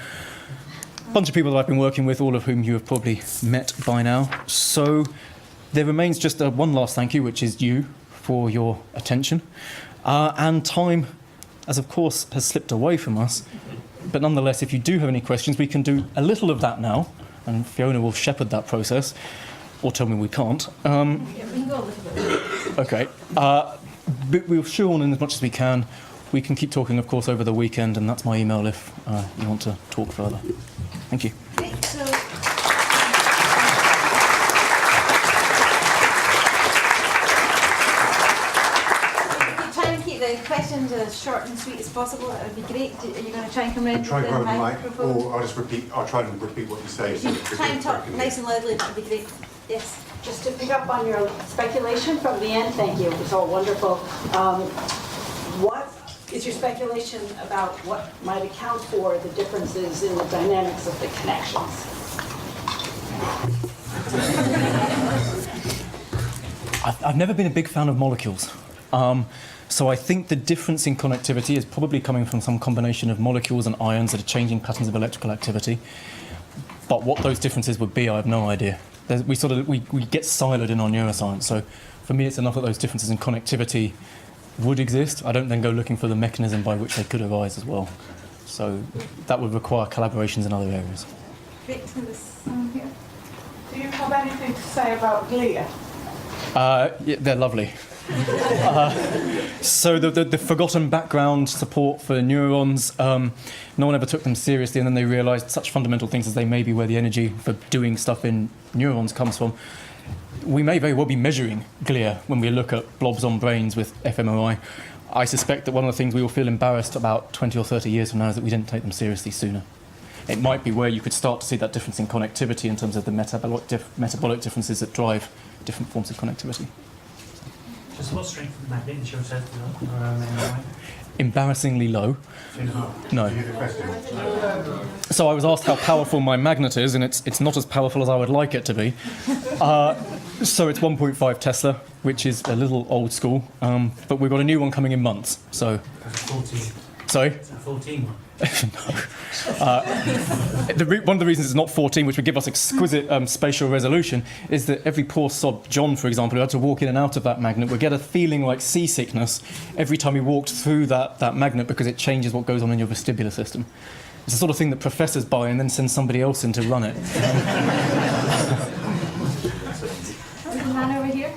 Speaker 2: A bunch of people that I've been working with, all of whom you have probably met by now. So there remains just one last thank you, which is you for your attention. And time, as of course, has slipped away from us. But nonetheless, if you do have any questions, we can do a little of that now. And Fiona will shepherd that process. Or tell me we can't.
Speaker 1: Yeah, we can go a little bit.
Speaker 2: OK. But we'll show on in as much as we can. We can keep talking, of course, over the weekend, and that's my email if you want to talk further. Thank you.
Speaker 1: Great, so try and keep the questions as short and sweet as possible. That would be great. Are you going to try and come around
Speaker 3: Try
Speaker 1: with
Speaker 3: and
Speaker 1: the
Speaker 3: grab the mic,
Speaker 1: microphone?
Speaker 3: or I'll try and repeat what you say.
Speaker 1: If you try and talk nice and loudly, that would be great. Yes.
Speaker 4: Just to pick up on your speculation from the end, thank you, it was all wonderful. What is your speculation about what might account for the differences in the dynamics of the connections?
Speaker 2: I've never been a big fan of molecules. So I think the difference in connectivity is probably coming from some combination of molecules and ions that are changing patterns of electrical activity. But what those differences would be, I have no idea. We get siloed in our neuroscience. So for me, it's enough that those differences in connectivity would exist. I don't then go looking for the mechanism by which they could arise as well. So that would require collaborations in other areas.
Speaker 1: Great. Here.
Speaker 5: Do you have anything to say about glia?
Speaker 2: Yeah, they're lovely. So the forgotten background support for neurons, no one ever took them seriously, and then they realised such fundamental things as they may be where the energy for doing stuff in neurons comes from. We may very well be measuring glia when we look at blobs on brains with fMRI. I suspect that one of the things we will feel embarrassed about 20 or 30 years from now is that we didn't take them seriously sooner. It might be where you could start to see that difference in connectivity in terms of the metabolic differences that drive different forms of connectivity.
Speaker 6: So what strength of the magnet is your test MRI?
Speaker 2: Embarrassingly low.
Speaker 6: 3.5.
Speaker 2: No. So I was asked how powerful my magnet is, and it's not as powerful as I would like it to be. So it's 1.5 Tesla, which is a little old school, but we've got a new one coming in months. So.
Speaker 6: 14.
Speaker 2: Sorry?
Speaker 6: It's a 14 one.
Speaker 2: One of the reasons it's not 14, which would give us exquisite spatial resolution, is that every poor sod, John, for example, who had to walk in and out of that magnet, would get a feeling like seasickness every time he walked through that magnet because it changes what goes on in your vestibular system. It's the sort of thing that professors buy and then send somebody else in to run it.
Speaker 1: Man over here.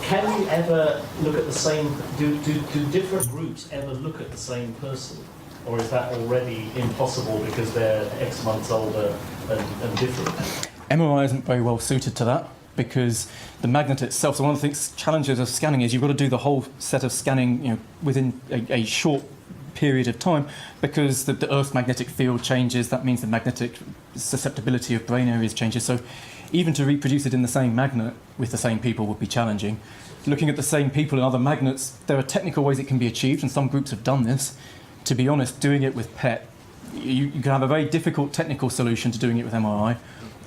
Speaker 7: Can you ever look at the same? Do different groups ever look at the same person, or is that already impossible because they're X months older and different?
Speaker 2: MRI isn't very well suited to that because the magnet itself. So one of the challenges of scanning is you've got to do the whole set of scanning, within a short period of time, because the Earth's magnetic field changes. That means the magnetic susceptibility of brain areas changes. So even to reproduce it in the same magnet with the same people would be challenging. Looking at the same people in other magnets, there are technical ways it can be achieved, and some groups have done this. To be honest, doing it with PET, you can have a very difficult technical solution to doing it with MRI,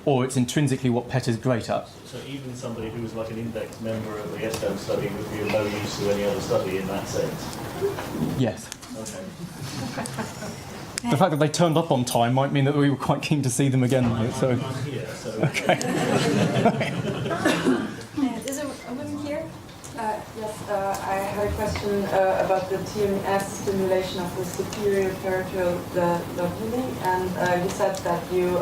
Speaker 2: or it's intrinsically what PET is great at.
Speaker 7: So even somebody who was like an index member of the STEM study would be of no use to any other study in that sense?
Speaker 2: Yes.
Speaker 7: Okay.
Speaker 2: The fact that they turned up on time might mean that we were quite keen to see them again. So.
Speaker 7: I'm here, so...
Speaker 2: Okay.
Speaker 8: Is there a woman here? Yes, I had a question about the TMS stimulation of the superior peripheral lobule, and you said that you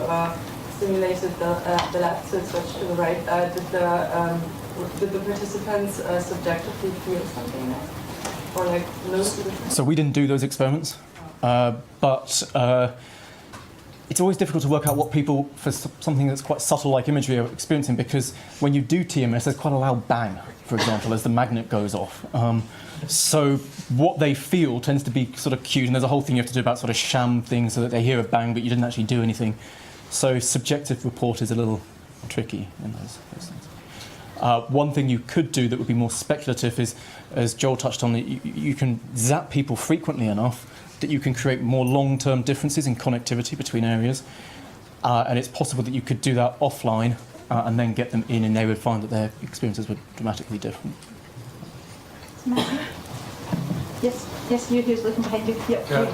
Speaker 8: stimulated the left, so switched to the right. Did the participants subjectively feel something like, or like notice the difference?
Speaker 2: So we didn't do those experiments. But it's always difficult to work out what people, for something that's quite subtle like imagery, are experiencing, because when you do TMS, there's quite a loud bang, for example, as the magnet goes off. So what they feel tends to be sort of cute, and there's a whole thing you have to do about sort of sham things so that they hear a bang, but you didn't actually do anything. So subjective report is a little tricky in those things. One thing you could do that would be more speculative is, as Joel touched on, you can zap people frequently enough that you can create more long-term differences in connectivity between areas. And it's possible that you could do that offline and then get them in, and they would find that their experiences were dramatically different.
Speaker 1: Yes, you who's looking behind you. Yep.
Speaker 9: Yeah.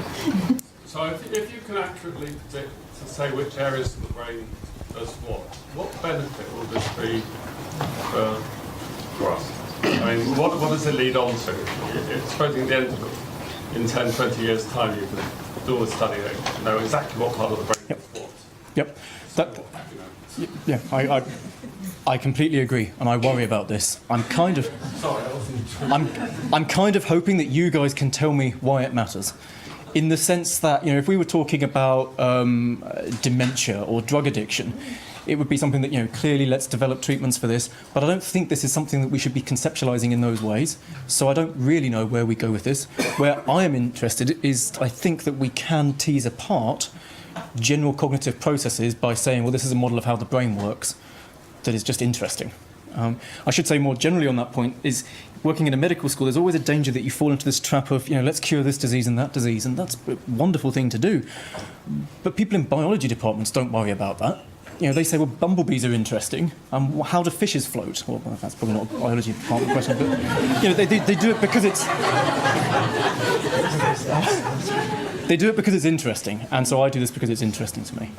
Speaker 9: So if you can accurately predict to say which areas of the brain does what benefit will this be for us? I mean, what does it lead on to? It's supposing at the end of it, in 10, 20 years' time, you can do a study and know exactly what part of the brain is what.
Speaker 2: Yep. I completely agree, and I worry about this. I'm kind of hoping that you guys can tell me why it matters, in the sense that, if we were talking about dementia or drug addiction, it would be something that, clearly let's develop treatments for this, but I don't think this is something that we should be conceptualizing in those ways. So I don't really know where we go with this. Where I am interested is, I think that we can tease apart general cognitive processes by saying, well, this is a model of how the brain works that is just interesting. I should say more generally on that point is, working in a medical school, there's always a danger that you fall into this trap of, let's cure this disease and that disease, and that's a wonderful thing to do. But people in biology departments don't worry about that. They say, well, bumblebees are interesting. How do fishes float? Well, that's probably not a biology department question, but they do it because it's they do it because it's interesting, and so I do this because it's interesting to me.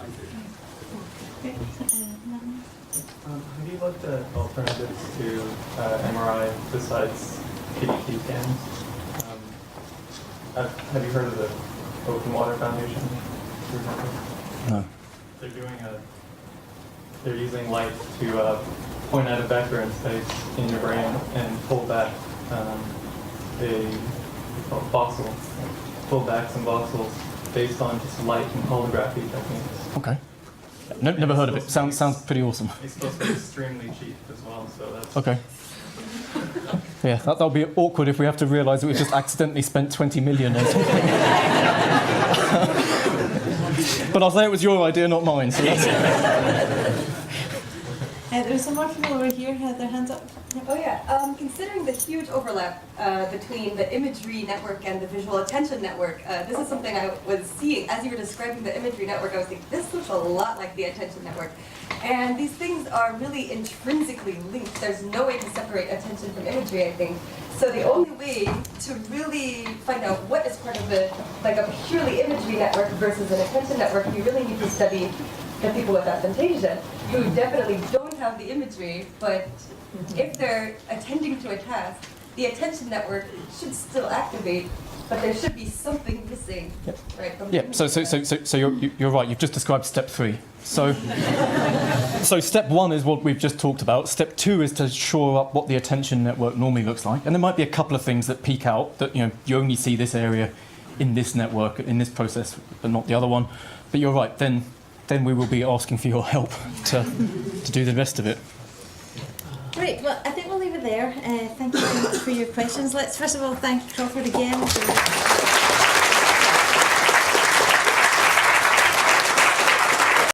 Speaker 10: Have you looked at alternatives to MRI besides PDT scans? Have you heard of the Open Water Foundation, for example?
Speaker 2: No.
Speaker 10: They're using light to point at a vector in space in your brain and pull back voxel, pull back some voxels based on just light and holography techniques.
Speaker 2: Okay. Never heard of it. Sounds pretty awesome.
Speaker 10: It's supposed to be extremely cheap as well, so that's...
Speaker 2: Okay. Yeah, that'll be awkward if we have to realise that we've just accidentally spent 20 million on something. But I'll say it was your idea, not mine. So that's
Speaker 1: There's some more people over here who had their hands up.
Speaker 11: Oh yeah, considering the huge overlap between the imagery network and the visual attention network, this is something I was seeing as you were describing the imagery network. I was thinking, this looks a lot like the attention network. And these things are really intrinsically linked. There's no way to separate attention from imagery, I think. So the only way to really find out what is part of a purely imagery network versus an attention network, you really need to study the people with aphantasia, who definitely don't have the imagery, but if they're attending to a task, the attention network should still activate, but there should be something missing, right? From
Speaker 2: yeah. So you're right. You've just described step 3. So step 1 is what we've just talked about. Step 2 is to shore up what the attention network normally looks like, and there might be a couple of things that peek out that you only see this area in this network in this process, but not the other one. But you're right. Then we will be asking for your help to do the rest of it.
Speaker 1: Great, well, I think we'll leave it there. Thank you very much for your questions. Let's first of all thank Crawford again for